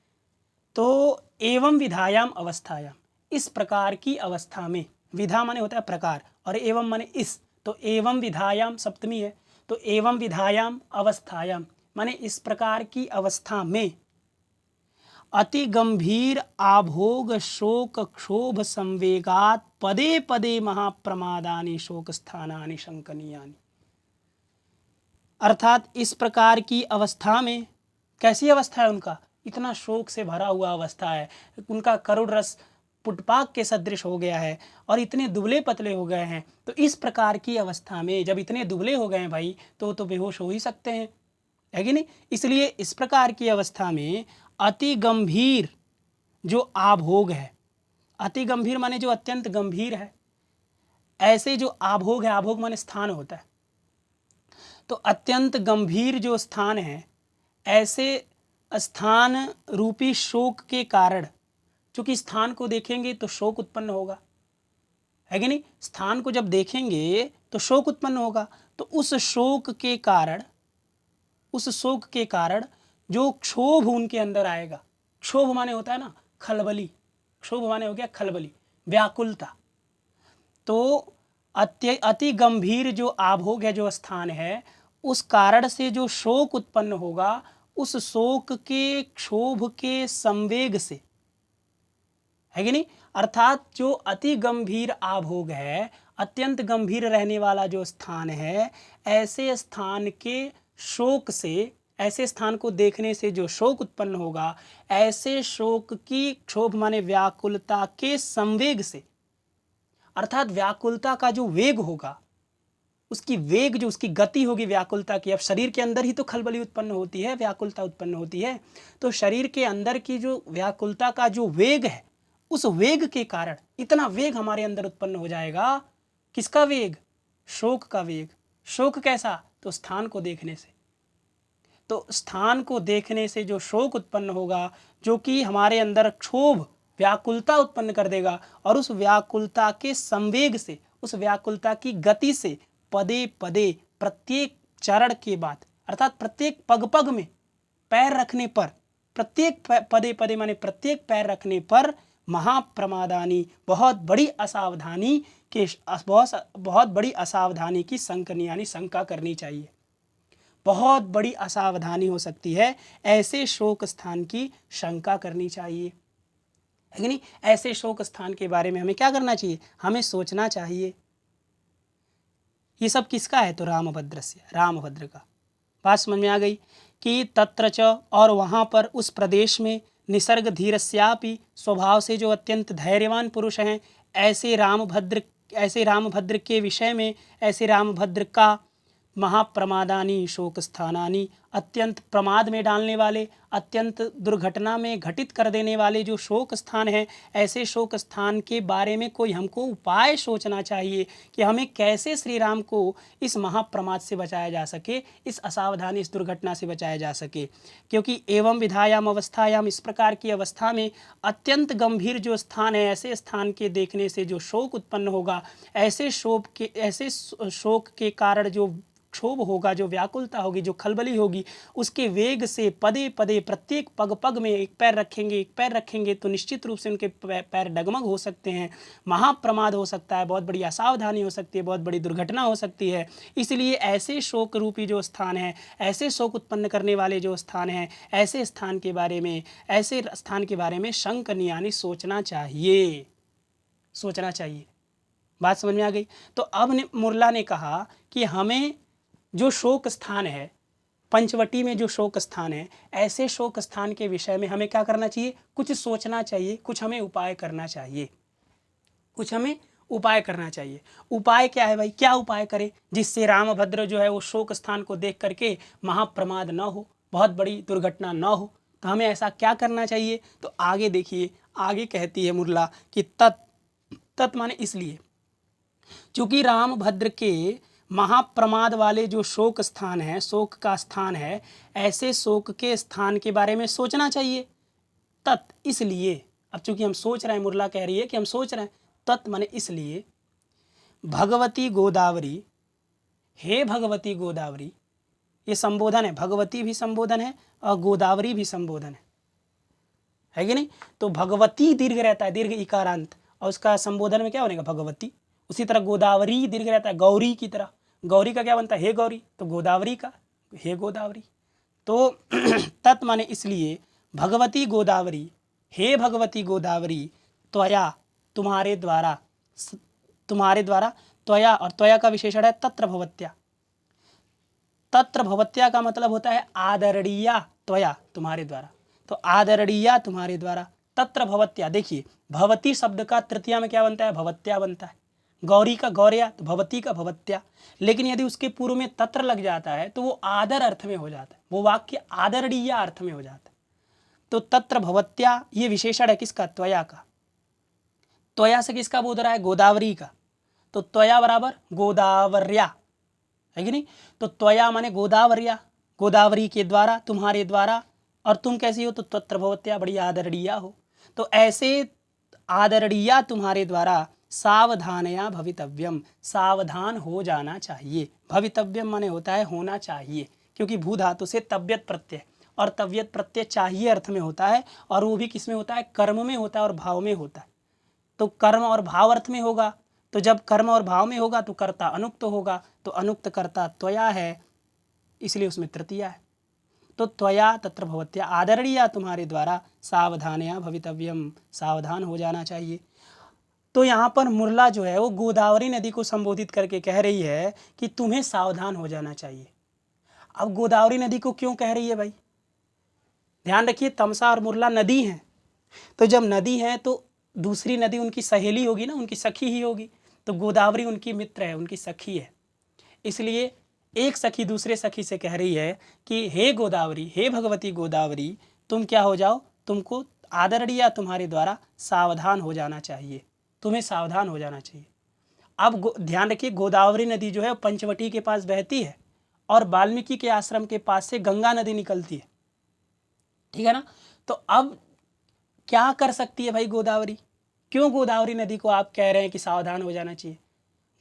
तो एवं विधायाम अवस्थायाम, इस प्रकार की अवस्था में, विधा माने होता है प्रकार और एवं माने इस, तो एवं विधायाम सप्तमी है, तो एवं विधायाम अवस्थायाम माने इस प्रकार की अवस्था में अति गंभीर आभोग शोक क्षोभ संवेगात पदे पदे महाप्रमादानि शोक स्थानानि शंकनीयानि। अर्थात इस प्रकार की अवस्था में, कैसी अवस्था है उनका, इतना शोक से भरा हुआ अवस्था है, उनका करुण रस पुटपाक के सदृश हो गया है और इतने दुबले पतले हो गए हैं। तो इस प्रकार की अवस्था में जब इतने दुबले हो गए हैं भाई, तो बेहोश हो ही सकते हैं, है कि नहीं। इसलिए इस प्रकार की अवस्था में अति गंभीर जो आभोग है, अति गंभीर माने जो अत्यंत गंभीर है, ऐसे जो आभोग है, आभोग माने स्थान होता है, तो अत्यंत गंभीर जो स्थान है, ऐसे स्थान रूपी शोक के कारण, चूंकि स्थान को देखेंगे तो शोक उत्पन्न होगा, है कि नहीं। स्थान को जब देखेंगे तो शोक उत्पन्न होगा, तो उस शोक के कारण, उस शोक के कारण जो क्षोभ उनके अंदर आएगा, क्षोभ माने होता है ना खलबली, क्षोभ माने हो गया खलबली, व्याकुलता। तो अति गंभीर जो आभोग है, जो स्थान है, उस कारण से जो शोक उत्पन्न होगा, उस शोक के क्षोभ के संवेग से, है कि नहीं। अर्थात जो अति गंभीर आभोग है, अत्यंत गंभीर रहने वाला जो स्थान है, ऐसे स्थान के शोक से, ऐसे स्थान को देखने से जो शोक उत्पन्न होगा, ऐसे शोक की क्षोभ माने व्याकुलता के संवेग से, अर्थात व्याकुलता का जो वेग होगा, उसकी वेग जो उसकी गति होगी व्याकुलता की। अब शरीर के अंदर ही तो खलबली उत्पन्न होती है, व्याकुलता उत्पन्न होती है, तो शरीर के अंदर की जो व्याकुलता का जो वेग है, उस वेग के कारण इतना वेग हमारे अंदर उत्पन्न हो जाएगा। किसका वेग? शोक का वेग। शोक कैसा? तो स्थान को देखने से, तो स्थान को देखने से जो शोक उत्पन्न होगा, जो कि हमारे अंदर क्षोभ व्याकुलता उत्पन्न कर देगा, और उस व्याकुलता के संवेग से, उस व्याकुलता की गति से पदे पदे, प्रत्येक चरण के बाद, अर्थात प्रत्येक पग पग में पैर रखने पर, प्रत्येक पदे पदे माने प्रत्येक पैर रखने पर महाप्रमादानी, बहुत बड़ी असावधानी के, बहुत बड़ी असावधानी की शंकनीयानी, शंका करनी चाहिए। बहुत बड़ी असावधानी हो सकती है, ऐसे शोक स्थान की शंका करनी चाहिए, है कि नहीं। ऐसे शोक स्थान के बारे में हमें क्या करना चाहिए? हमें सोचना चाहिए। ये सब किसका है? तो रामभद्र से, रामभद्र का। बात समझ में आ गई कि तत्र च, और वहाँ पर उस प्रदेश में, निसर्ग धीरस्यापि, स्वभाव से जो अत्यंत धैर्यवान पुरुष हैं, ऐसे रामभद्र के विषय में, ऐसे रामभद्र का महाप्रमादानी शोक स्थानानी, अत्यंत प्रमाद में डालने वाले, अत्यंत दुर्घटना में घटित कर देने वाले जो शोक स्थान हैं, ऐसे शोक स्थान के बारे में कोई हमको उपाय सोचना चाहिए कि हमें कैसे श्री राम को इस महाप्रमाद से बचाया जा सके, इस असावधानी, इस दुर्घटना से बचाया जा सके। क्योंकि एवं विधायाम अवस्थायाम, इस प्रकार की अवस्था में अत्यंत गंभीर जो स्थान है, ऐसे स्थान के देखने से जो शोक उत्पन्न होगा, ऐसे शोक के कारण जो क्षोभ होगा, जो व्याकुलता होगी, जो खलबली होगी, उसके वेग से पदे पदे, प्रत्येक पग पग में एक पैर रखेंगे तो निश्चित रूप से उनके पैर डगमग हो सकते हैं, महाप्रमाद हो सकता है, बहुत बड़ी असावधानी हो सकती है, बहुत बड़ी दुर्घटना हो सकती है। इसलिए ऐसे शोक रूपी जो स्थान है, ऐसे शोक उत्पन्न करने वाले जो स्थान हैं, ऐसे स्थान के बारे में शंकनीयानी, सोचना चाहिए। बात समझ में आ गई। तो अब मुरला ने कहा कि हमें जो शोक स्थान है, पंचवटी में जो शोक स्थान है, ऐसे शोक स्थान के विषय में हमें क्या करना चाहिए? कुछ सोचना चाहिए, कुछ हमें उपाय करना चाहिए, उपाय क्या है भाई? क्या उपाय करें जिससे रामभद्र जो है वो शोक स्थान को देख करके महाप्रमाद न हो, बहुत बड़ी दुर्घटना न हो? तो हमें ऐसा क्या करना चाहिए? तो आगे देखिए, आगे कहती है मुरला कि तत् माने इसलिए, चूंकि रामभद्र के महाप्रमाद वाले जो शोक स्थान है, शोक का स्थान है, ऐसे शोक के स्थान के बारे में सोचना चाहिए। तत् इसलिए, अब चूंकि हम सोच रहे हैं, मुरला कह रही है कि हम सोच रहे हैं, तत् माने इसलिए, भगवती गोदावरी, हे भगवती गोदावरी, ये संबोधन है, भगवती भी संबोधन है और गोदावरी भी संबोधन है कि नहीं? तो भगवती दीर्घ रहता है, दीर्घ इकारांत, और उसका संबोधन में क्या बनेगा? भगवती। उसी तरह गोदावरी दीर्घ रहता है, गौरी की तरह, गौरी का क्या बनता है? हे गौरी, तो गोदावरी का हे गोदावरी। तो तत् माने इसलिए, भगवती गोदावरी, हे भगवती गोदावरी, त्वया तुम्हारे द्वारा, तुम्हारे द्वारा, त्वया, और त्वया का विशेषण है तत्र भवत्या। तत्र भवत्या का मतलब होता है आदरणीया, त्वया तुम्हारे द्वारा, तो आदरणीया तुम्हारे द्वारा, तत्र भवत्या। देखिए भवती शब्द का तृतीया में क्या बनता है? भवत्या बनता है। गौरी का गौर्या, तो भवती का भवत्या। लेकिन यदि उसके पूर्व में तत्र लग जाता है तो वो आदर अर्थ में हो जाता है, वो वाक्य आदरणीय अर्थ में हो जाता है। तो तत्र भवत्या ये विशेषण है किसका? त्वया का। त्वया से किसका बोध रहा है? गोदावरी का। तो त्वया बराबर गोदावर्या, है कि नहीं? तो त्वया माने गोदावर्या, गोदावरी के द्वारा, तुम्हारे द्वारा, और तुम कैसी हो? तो तत्र भवत्या, बड़ी आदरणीय हो। तो ऐसे आदरणीय तुम्हारे द्वारा सावधानया भवितव्यम, सावधान हो जाना चाहिए। भवितव्यम माने होता है होना चाहिए, क्योंकि भू धातु से तव्यत प्रत्यय, और तव्यत प्रत्यय चाहिए अर्थ में होता है, और वो भी किस में होता है? कर्म में होता है और भाव में होता है। तो कर्म और भाव अर्थ में होगा, तो जब कर्म और भाव में होगा तो कर्ता अनुक्त होगा, तो अनुक्त कर्ता त्वया है, इसलिए उसमें तृतीया है। तो त्वया तत्र भवत्या, आदरणीय तुम्हारे द्वारा, सावधानया भवितव्यम, सावधान हो जाना चाहिए। तो यहाँ पर मुरला जो है वो गोदावरी नदी को संबोधित करके कह रही है कि तुम्हें सावधान हो जाना चाहिए। अब गोदावरी नदी को क्यों कह रही है भाई? ध्यान रखिए, तमसा और मुरला नदी हैं, तो जब नदी है तो दूसरी नदी उनकी सहेली होगी ना, उनकी सखी ही होगी। तो गोदावरी उनकी मित्र है, उनकी सखी है, इसलिए एक सखी दूसरे सखी से कह रही है कि हे गोदावरी, हे भगवती गोदावरी, तुम क्या हो जाओ? तुमको आदरणीय तुम्हारे द्वारा सावधान हो जाना चाहिए, तुम्हें सावधान हो जाना चाहिए। अब ध्यान रखिए, गोदावरी नदी जो है पंचवटी के पास बहती है, और वाल्मीकि के आश्रम के पास से गंगा नदी निकलती है, ठीक है ना? तो अब क्या कर सकती है भाई गोदावरी? क्यों गोदावरी नदी को आप कह रहे हैं कि सावधान हो जाना चाहिए?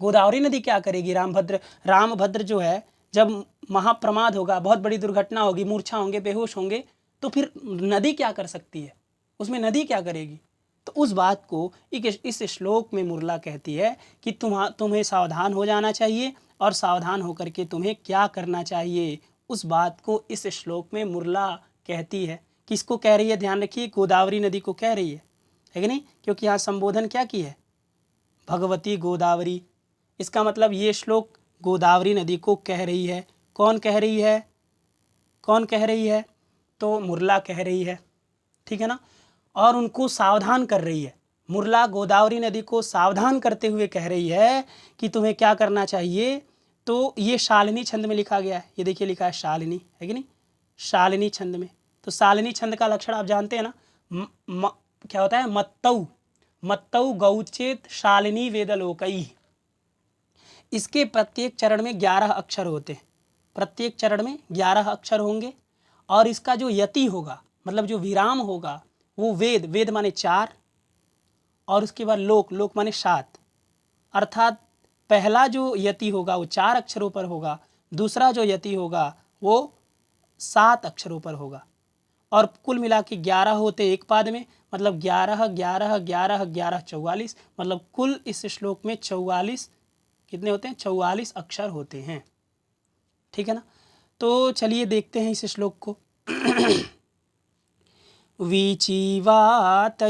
गोदावरी नदी क्या करेगी? रामभद्र जो है, जब महाप्रमाद होगा, बहुत बड़ी दुर्घटना होगी, मूर्छा होंगे, बेहोश होंगे, तो फिर नदी क्या कर सकती है? उसमें नदी क्या करेगी? तो उस बात को इस श्लोक में मुरला कहती है कि तुम्हें सावधान हो जाना चाहिए, और सावधान होकर के तुम्हें क्या करना चाहिए, उस बात को इस श्लोक में मुरला कहती है। किसको कह रही है? ध्यान रखिए, गोदावरी नदी को कह रही है कि नहीं? क्योंकि यहाँ संबोधन क्या की है? भगवती गोदावरी। इसका मतलब ये श्लोक गोदावरी नदी को कह रही है। कौन कह रही है? कौन कह रही है? तो मुरला कह रही है, ठीक है ना? और उनको सावधान कर रही है। मुरला गोदावरी नदी को सावधान करते हुए कह रही है कि तुम्हें क्या करना चाहिए। तो ये शालिनी छंद में लिखा गया है, ये देखिए लिखा है शालिनी, है कि नहीं? शालिनी छंद में। तो शालिनी छंद का लक्षण आप जानते हैं ना, क्या होता है? मत्तौ, मत्तौ गौचेत शालिनी वेदलोकई। इसके प्रत्येक चरण में 11 अक्षर होते हैं, प्रत्येक चरण में 11 अक्षर होंगे, और इसका जो यति होगा, मतलब जो विराम होगा, वो वेद, वेद माने 4, और उसके बाद लोक, लोक माने 7, अर्थात पहला जो यति होगा वो 4 अक्षरों पर होगा, दूसरा जो यति होगा वो 7 अक्षरों पर होगा, और कुल मिला के 11 होते एक पाद में, मतलब 11 11 11 11 44, मतलब कुल इस श्लोक में 44 कितने होते हैं? 44 अक्षर होते हैं, ठीक है ना? तो चलिए देखते हैं इस श्लोक को। विचिवातैः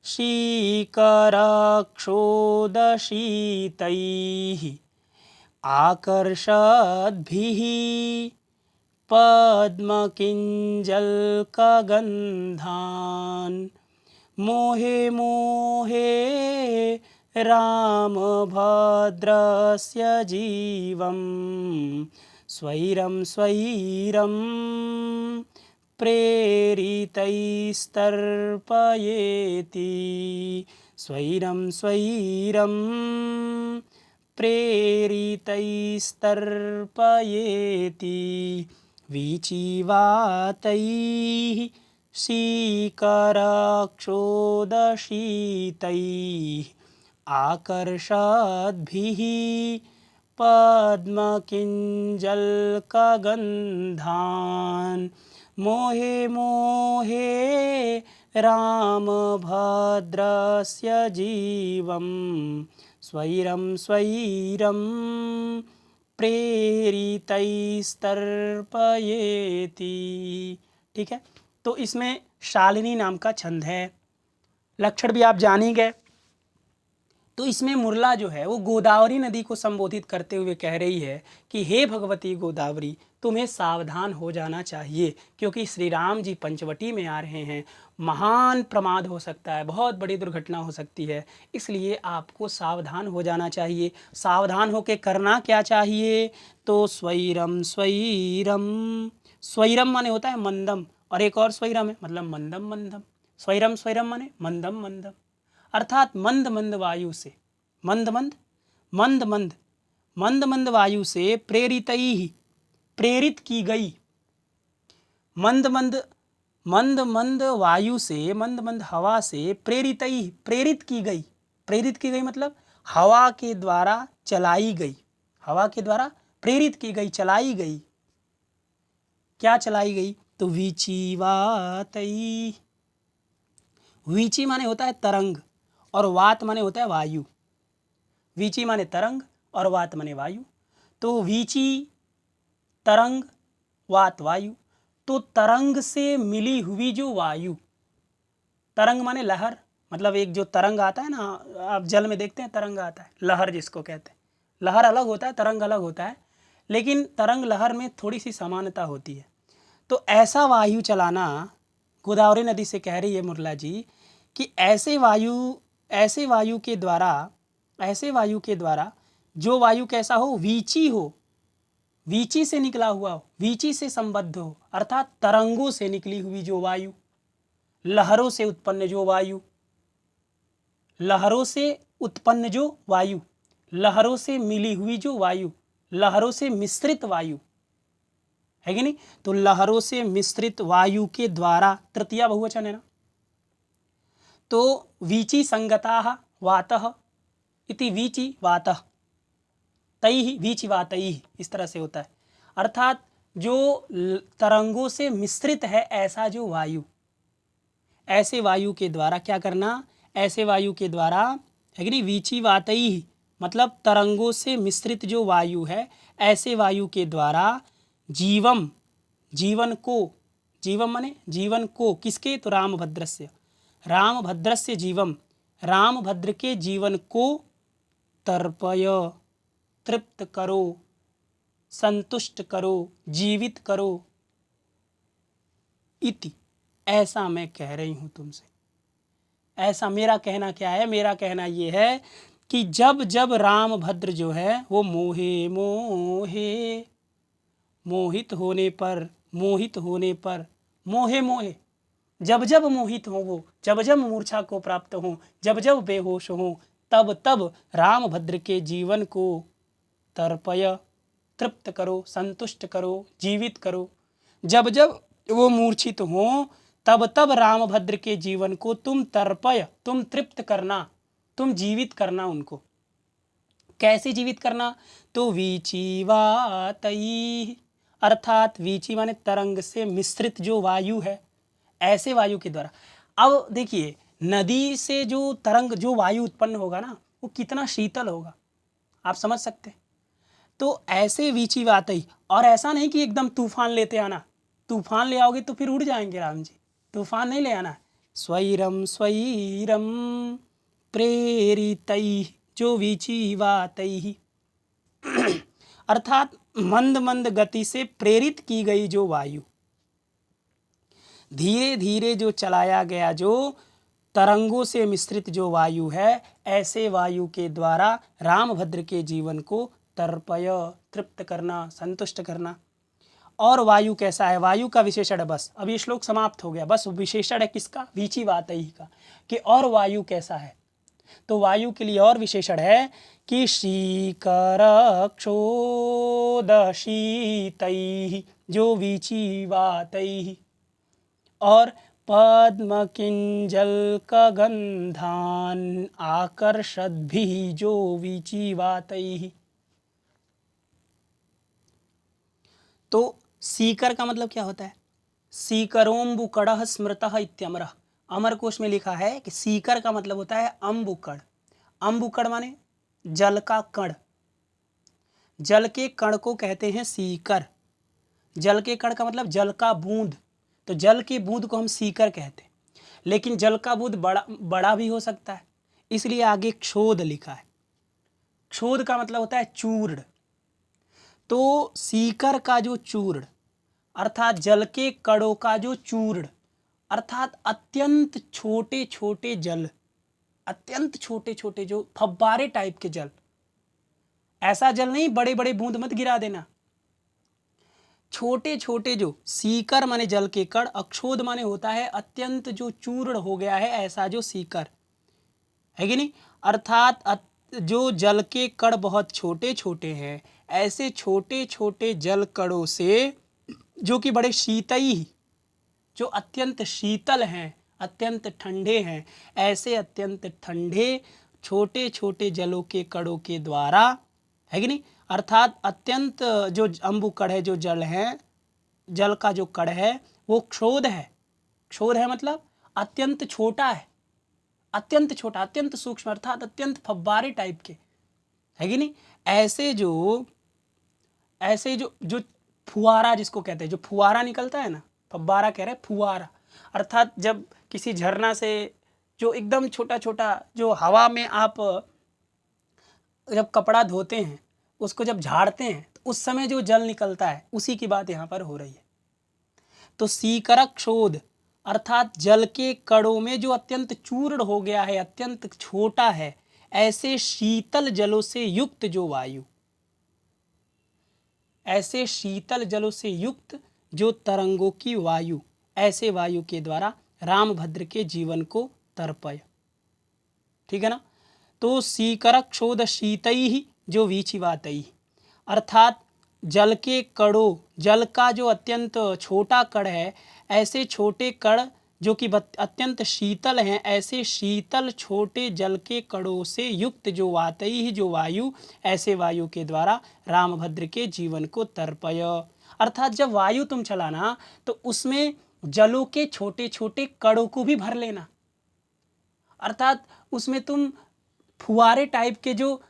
शीकरक्षोदशीतैः आकर्षद्भिः पद्मकिञ्जल्कगन्धान् मोहे मोहे रामभद्रस्य जीवं स्वैरं स्वैरं प्रेरितैस्तर्पयेति स्वैरं स्वैरं प्रेरितैस्तर्पयेति वीचिवातैः शीकरक्षोदशीतैः आकर्षद्भिः पद्मकिञ्जल्कगन्धान् मोहे मोहे रामभद्रस्य जीवं स्वैरं स्वैरं प्रेरितैस्तर्पयेति। ठीक है, तो इसमें शालिनी नाम का छंद है, लक्षण भी आप जान ही गए। तो इसमें मुरला जो है वो गोदावरी नदी को संबोधित करते हुए कह रही है कि हे भगवती गोदावरी, तुम्हें सावधान हो जाना चाहिए, क्योंकि श्री राम जी पंचवटी में आ रहे हैं, महान प्रमाद हो सकता है, बहुत बड़ी दुर्घटना हो सकती है, इसलिए आपको सावधान हो जाना चाहिए। सावधान होकर करना क्या चाहिए? तो स्वैरम स्वैरम, स्वैरम माने होता है मंदम, और एक और स्वैरम है मतलब मंदम मंदम। स्वैरम स्वैरम माने मंदम मंदम, अर्थात मंद मंद वायु से, मंद मंद मंद मंद मंद मंद वायु से प्रेरितैः, प्रेरित की गई, मंद मंद मंद मंद वायु से, मंद मंद हवा से प्रेरितैः, प्रेरित की गई। प्रेरित की गई मतलब हवा के द्वारा चलाई गई, हवा के द्वारा प्रेरित की गई, चलाई गई। क्या चलाई गई? तो वीचिवातैः, वीची माने होता है तरंग, और वात माने होता है वायु। वीची माने तरंग और वात माने वायु। तो वीची तरंग, वात वायु। तो तरंग से मिली हुई जो वायु, तरंग माने लहर, मतलब एक जो तरंग आता है ना, आप जल में देखते हैं तरंग आता है, लहर जिसको कहते हैं। लहर अलग होता है, तरंग अलग होता है, लेकिन तरंग लहर में थोड़ी सी समानता होती है। तो ऐसा वायु चलाना, गोदावरी नदी से कह रही है मुरला जी कि ऐसे वायु के द्वारा, ऐसे वायु के द्वारा जो वायु कैसा हो? वीची हो, वीची से निकला हुआ हो, वीची से संबद्ध हो, अर्थात तरंगों से निकली हुई जो वायु, लहरों से उत्पन्न जो वायु, लहरों से उत्पन्न जो वायु, लहरों से मिली हुई जो वायु, लहरों से मिश्रित वायु है कि नहीं? तो लहरों से मिश्रित वायु के द्वारा, तृतीया बहुवचन है ना, तो वीची संगताः वातः इति वीची वातः, तैः वीची वातैः, इस तरह से होता है। अर्थात जो तरंगों से मिश्रित है ऐसा जो वायु, ऐसे वायु के द्वारा क्या करना? ऐसे वायु के द्वारा है कि नहीं, वीची वातैः मतलब तरंगों से मिश्रित जो वायु है, ऐसे वायु के द्वारा जीवम, जीवन को, जीवम माने जीवन को, किसके? तो रामभद्रस्य, रामभद्रस्य जीवम, रामभद्र के जीवन को तर्पय, तृप्त करो, संतुष्ट करो, जीवित करो, इति, ऐसा मैं कह रही हूँ तुमसे। ऐसा मेरा कहना क्या है? मेरा कहना ये है कि जब जब रामभद्र जो है वो मोहे मोहे, मोहित होने पर, मोहित होने पर, मोहे मोहे, जब जब मोहित हो वो, जब जब मूर्छा को प्राप्त हो, जब जब बेहोश हो, तब तब रामभद्र के जीवन को तर्पय, तृप्त करो, संतुष्ट करो, जीवित करो। जब जब वो मूर्छित हो तब तब रामभद्र के जीवन को तुम तर्पय, तुम तृप्त करना, तुम जीवित करना उनको। कैसे जीवित करना? तो वीचिवातैः, अर्थात वीची माने तरंग से मिश्रित जो वायु है, ऐसे वायु के द्वारा। अब देखिए, नदी से जो तरंग, जो वायु उत्पन्न होगा ना, वो कितना शीतल होगा, आप समझ सकते हैं। तो ऐसे वीचिवातैः, और ऐसा नहीं कि एकदम तूफान लेते आना, तूफान ले आओगे तो फिर उड़ जाएंगे राम जी, तूफान नहीं ले आना। स्वैरम स्वैरम प्रेरितैः, जो वीचिवातैः अर्थात मंद मंद गति से प्रेरित की गई जो वायु, धीरे धीरे जो चलाया गया जो तरंगों से मिश्रित जो वायु है, ऐसे वायु के द्वारा रामभद्र के जीवन को तर्पय, तृप्त करना, संतुष्ट करना। और वायु कैसा है, वायु का विशेषण है। बस अब ये श्लोक समाप्त हो गया। बस विशेषण है किसका, वीचिवातई का, कि और वायु कैसा है। तो वायु के लिए और विशेषण है कि शीकरक्षोदशीतैः जो वीचिवातैः, और पद्म किंजल्कगंधान आकर्षद्भिः जो वीचिवातैः। तो सीकर का मतलब क्या होता है, सीकरोम्बुकड़ः स्मृतः इत्यमरः। अमर कोश में लिखा है कि सीकर का मतलब होता है अम्बुकड़। अम्बुकड़ माने जल का कण, जल के कण को कहते हैं सीकर। जल के कण का मतलब जल का बूंद, तो जल की बूंद को हम सीकर कहते हैं। लेकिन जल का बूंद बड़ा भी हो सकता है, इसलिए आगे क्षोध लिखा है। क्षोध का मतलब होता है चूर्ण। तो सीकर का जो चूर्ण अर्थात जल के कणों का जो चूर्ण, अर्थात अत्यंत छोटे छोटे जल, अत्यंत छोटे छोटे जो फव्वारे टाइप के जल, ऐसा जल नहीं बड़े बड़े बूंद मत गिरा देना, छोटे छोटे जो, सीकर माने जल के कण, अक्षोध माने होता है अत्यंत जो चूर्ण हो गया है ऐसा जो सीकर है कि नहीं। अर्थात जो जल के कण बहुत छोटे छोटे हैं, ऐसे छोटे छोटे जल कणों से जो कि बड़े शीतई, जो अत्यंत शीतल हैं, अत्यंत ठंडे हैं, ऐसे अत्यंत ठंडे छोटे छोटे जलों के कणों के द्वारा, है कि नहीं, अर्थात अत्यंत जो अम्बुकड़ है, जो जल है, जल का जो कण है वो क्षोध है। क्षोध है मतलब अत्यंत छोटा है, अत्यंत छोटा, अत्यंत सूक्ष्म, अर्थात अत्यंत फव्वारे टाइप के, है कि नहीं। ऐसे जो जो फुआरा जिसको कहते हैं, जो फुआरा निकलता है ना, फव्वारा कह रहे हैं फुआरा, अर्थात जब किसी झरना से जो एकदम छोटा छोटा, जो हवा में आप जब कपड़ा धोते हैं उसको जब झाड़ते हैं तो उस समय जो जल निकलता है, उसी की बात यहाँ पर हो रही है। तो सीकरक क्षोध अर्थात जल के कणों में जो अत्यंत चूर्ण हो गया है, अत्यंत छोटा है, ऐसे शीतल जलों से युक्त जो वायु, ऐसे शीतल जलों से युक्त जो तरंगों की वायु, ऐसे वायु के द्वारा रामभद्र के जीवन को तर्पय। ठीक है ना। तो सीकर क्षोध शीतई जो वीचिवातई, अर्थात जल के कणों, जल का जो अत्यंत छोटा कण है, ऐसे छोटे कण जो कि अत्यंत शीतल हैं, ऐसे शीतल छोटे जल के कणों से युक्त जो वातई, जो वायु, ऐसे वायु के द्वारा रामभद्र के जीवन को तर्पय। अर्थात जब वायु तुम चलाना तो उसमें जलों के छोटे छोटे कणों को भी भर लेना, अर्थात उसमें तुम फुआरे टाइप के जो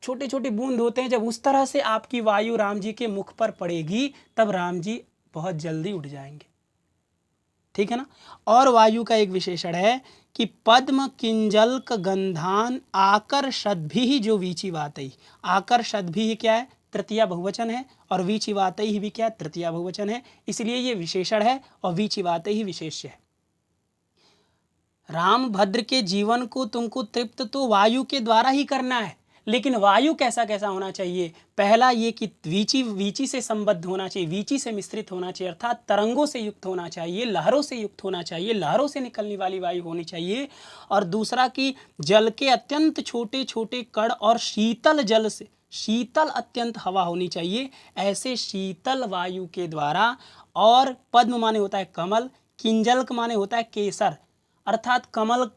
छोटे छोटे बूंद होते हैं, जब उस तरह से आपकी वायु राम जी के मुख पर पड़ेगी तब राम जी बहुत जल्दी उठ जाएंगे। ठीक है ना। और वायु का एक विशेषण है कि पद्म किंजल्क गंधान आकर्षद्भिः जो वीचिवातई। आकर्षद्भिः क्या है, तृतीया बहुवचन है, और वीचिवातई भी क्या है, तृतीया बहुवचन है, इसलिए ये विशेषण है और वीचिवातई विशेष्य है। रामभद्र के जीवन को तुमको तृप्त तो वायु के द्वारा ही करना है, लेकिन वायु कैसा कैसा होना चाहिए। पहला ये कि वीची से संबद्ध होना चाहिए, वीची से मिश्रित होना चाहिए, अर्थात तरंगों से युक्त होना चाहिए, लहरों से युक्त होना चाहिए, लहरों से निकलने वाली वायु होनी चाहिए। और दूसरा कि जल के अत्यंत छोटे छोटे कण और शीतल जल से, शीतल अत्यंत हवा होनी चाहिए, ऐसे शीतल वायु के द्वारा। और पद्म माने होता है कमल, किंजल्क माने होता है केसर, अर्थात कमल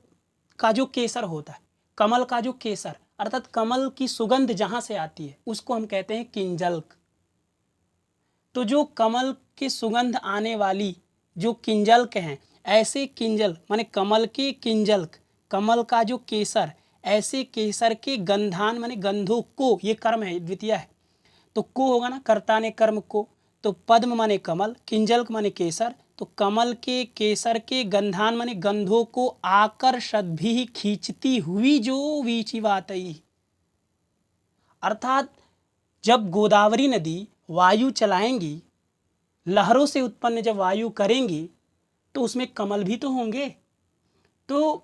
का जो केसर होता है, कमल का जो केसर, अर्थात कमल की सुगंध जहाँ से आती है उसको हम कहते हैं किंजल्क। तो जो कमल की सुगंध आने वाली जो किंजल्क हैं, ऐसे किंजल माने कमल के किंजल्क, कमल का जो केसर, ऐसे केसर के गंधान माने गंधों को, ये कर्म है, द्वितीय है, तो को होगा ना, कर्ता ने कर्म को। तो पद्म माने कमल, किंजल्क माने केसर, तो कमल के केसर के गंधान माने गंधों को आकर्षद भी खींचती हुई जो वीचिवातई, अर्थात जब गोदावरी नदी वायु चलाएंगी, लहरों से उत्पन्न जब वायु करेंगी तो उसमें कमल भी तो होंगे। तो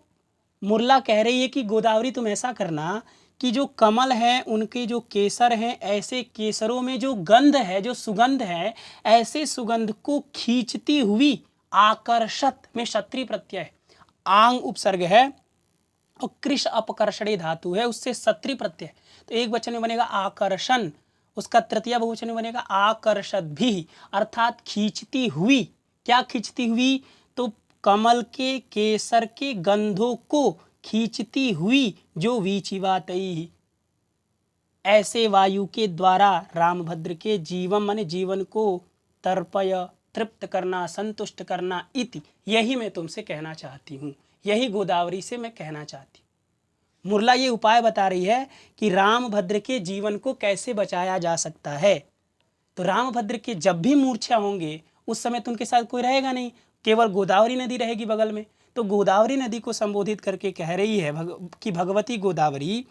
मुरला कह रही है कि गोदावरी तुम ऐसा करना कि जो कमल है उनके जो केसर हैं, ऐसे केसरों में जो गंध है, जो सुगंध है, ऐसे सुगंध को खींचती हुई, आकर्षत में क्षत्रिय प्रत्यय है, आंग उपसर्ग है और कृष अपकर्षणी धातु है, उससे क्षत्रिय प्रत्यय। तो एक वचन में बनेगा आकर्षण, उसका तृतीय बहुवचन में बनेगा आकर्षद भी, अर्थात खींचती हुई। क्या खींचती हुई? तो कमल के केसर के गंधों को खींचती हुई जो वीचिवातई, ऐसे वायु के द्वारा रामभद्र के जीवन माने जीवन को तर्पय, तृप्त करना, संतुष्ट करना इति, यही मैं तुमसे कहना चाहती हूँ, यही गोदावरी से मैं कहना चाहती हूँ। मुरला ये उपाय बता रही है कि रामभद्र के जीवन को कैसे बचाया जा सकता है। तो रामभद्र के जब भी मूर्छा होंगे उस समय तो उनके साथ कोई रहेगा नहीं, केवल गोदावरी नदी रहेगी बगल में। तो गोदावरी नदी को संबोधित करके कह रही है कि भगवती गोदावरी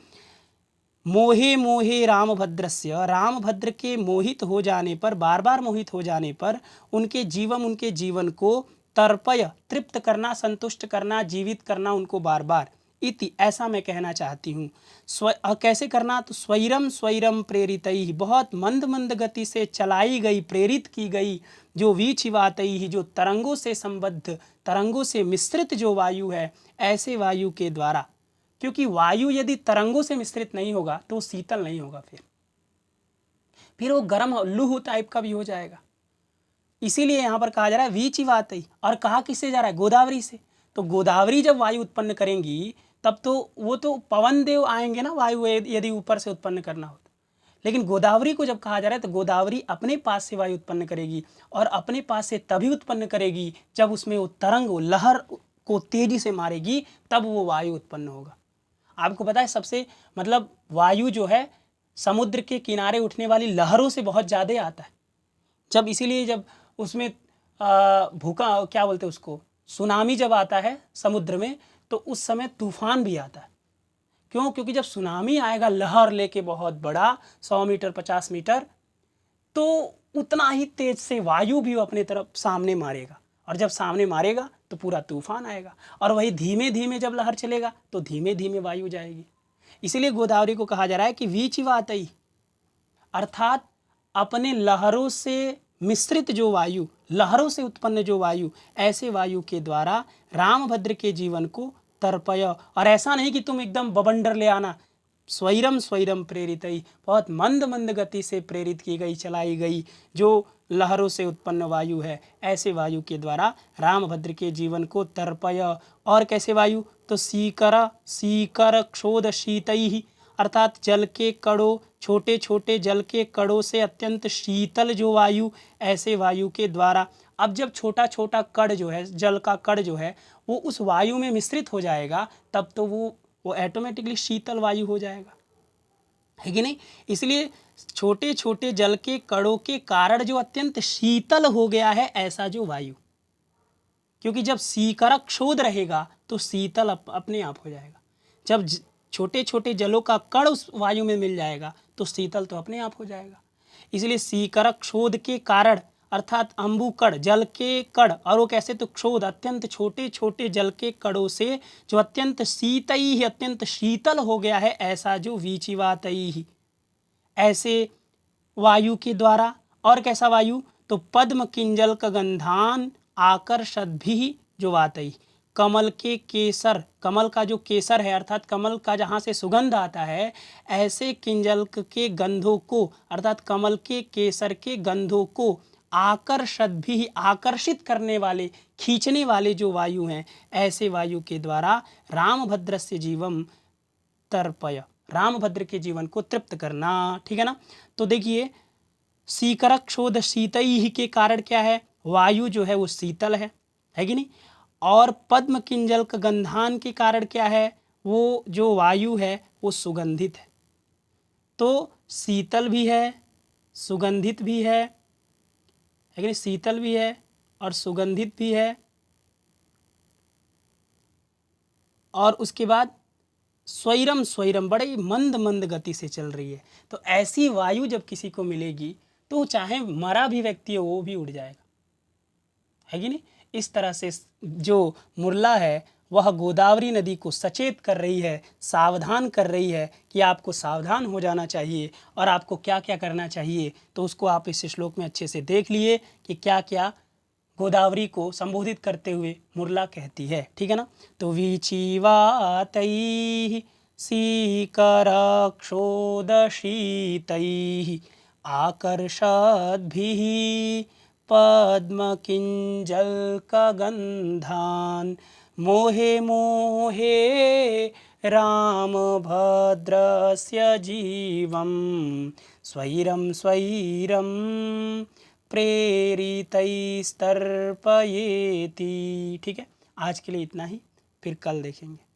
मोहे मोहे रामभद्रस्य, रामभद्र के मोहित हो जाने पर, बार बार मोहित हो जाने पर उनके जीवन को तर्पय, तृप्त करना, संतुष्ट करना, जीवित करना उनको बार बार, इति, ऐसा मैं कहना चाहती हूँ। कैसे करना? तो स्वैरम स्वैरम प्रेरितैः, बहुत मंद मंद गति से चलाई गई, प्रेरित की गई जो वीचिवातैः, जो तरंगों से संबद्ध, तरंगों से मिश्रित जो वायु है, ऐसे वायु के द्वारा। क्योंकि वायु यदि तरंगों से मिश्रित नहीं होगा तो वो शीतल नहीं होगा, फिर वो गर्म लूह टाइप का भी हो जाएगा। इसीलिए यहाँ पर कहा जा रहा है वीचिवातैः, और कहा किससे जा रहा है? गोदावरी से। तो गोदावरी जब वायु उत्पन्न करेंगी तब तो वो तो पवन देव आएंगे ना, वायु यदि ऊपर से उत्पन्न करना हो तो। लेकिन गोदावरी को जब कहा जा रहा है तो गोदावरी अपने पास से वायु उत्पन्न करेगी, और अपने पास से तभी उत्पन्न करेगी जब उसमें वो तरंग, वो लहर को तेजी से मारेगी, तब वो वायु उत्पन्न होगा। आपको पता है सबसे मतलब वायु जो है समुद्र के किनारे उठने वाली लहरों से बहुत ज़्यादा आता है। जब इसीलिए जब उसमें भूकंप क्या बोलते हैं उसको, सुनामी जब आता है समुद्र में तो उस समय तूफान भी आता है। क्यों? क्योंकि जब सुनामी आएगा लहर लेके बहुत बड़ा 100 मीटर 50 मीटर, तो उतना ही तेज से वायु भी अपने तरफ सामने मारेगा, और जब सामने मारेगा तो पूरा तूफान आएगा, और वही धीमे धीमे जब लहर चलेगा तो धीमे धीमे वायु जाएगी। इसीलिए गोदावरी को कहा जा रहा है कि वीचिवातैः, अर्थात अपने लहरों से मिश्रित जो वायु, लहरों से उत्पन्न जो वायु, ऐसे वायु के द्वारा रामभद्र के जीवन को तर्पय। और ऐसा नहीं कि तुम एकदम बवंडर ले आना, स्वैरम स्वैरम प्रेरितैः, बहुत मंद मंद गति से प्रेरित की गई, चलाई गई जो लहरों से उत्पन्न वायु है, ऐसे वायु के द्वारा रामभद्र के जीवन को तर्पय। और कैसे वायु? तो सीकर क्षोध शीतैः, अर्थात जल के कणों, छोटे छोटे जल के कणों से अत्यंत शीतल जो वायु, ऐसे वायु के द्वारा। अब जब छोटा छोटा कण जो है, जल का कण जो है, वो उस वायु में मिश्रित हो जाएगा, तब तो वो ऑटोमेटिकली शीतल वायु हो जाएगा, है कि नहीं? इसलिए छोटे छोटे जल के कणों के कारण जो अत्यंत शीतल हो गया है ऐसा जो वायु, क्योंकि जब सीकरक क्षोध रहेगा तो शीतल अपने आप हो जाएगा। जब छोटे छोटे जलों का कण उस वायु में मिल जाएगा तो शीतल तो अपने आप हो जाएगा। इसलिए सीकरक क्षोध के कारण, अर्थात अंबुकण, जल के कण, और वो कैसे? तो क्षोध, अत्यंत छोटे छोटे जल के कणों से जो अत्यंत शीतैः, अत्यंत शीतल हो गया है, ऐसा जो वीचिवातैः, ऐसे वायु के द्वारा। और कैसा वायु? तो पद्म किंजल का गंधान आकर्षद्भिः जो वातैः, कमल के केसर, कमल का जो केसर है, अर्थात कमल का जहाँ से सुगंध आता है, ऐसे किंजल के गंधों को, अर्थात कमल के केसर के गंधों को आकर्षद्भिः, आकर्षित करने वाले, खींचने वाले जो वायु हैं, ऐसे वायु के द्वारा रामभद्रस्य जीवम तर्पय, रामभद्र के जीवन को तृप्त करना। ठीक है ना? तो देखिए, सीकरक क्षोध शीतैः के कारण क्या है? वायु जो है वो शीतल है कि नहीं? और पद्म किंजल का गंधान के कारण क्या है? वो जो वायु है वो सुगंधित है। तो शीतल भी है, सुगंधित भी है कि नहीं? शीतल भी है और सुगंधित भी है, और उसके बाद स्वैरम स्वैरम, बड़े मंद मंद गति से चल रही है। तो ऐसी वायु जब किसी को मिलेगी तो चाहे मरा भी व्यक्ति हो वो भी उड़ जाएगा, है कि नहीं? इस तरह से जो मुरला है वह गोदावरी नदी को सचेत कर रही है, सावधान कर रही है कि आपको सावधान हो जाना चाहिए और आपको क्या क्या करना चाहिए। तो उसको आप इस श्लोक में अच्छे से देख लिए कि क्या क्या गोदावरी को संबोधित करते हुए मुरला कहती है, ठीक है ना। तो वीचिवातैः सीकरक्षोदशीतैः आकर्षद्भिः पद्मकिञ्जल्कगन्धान् मोहे मोहे रामभद्रस्य जीवं स्वैरं स्वैरं प्रेरितैस्तर्पयेति। ठीक है, आज के लिए इतना ही, फिर कल देखेंगे।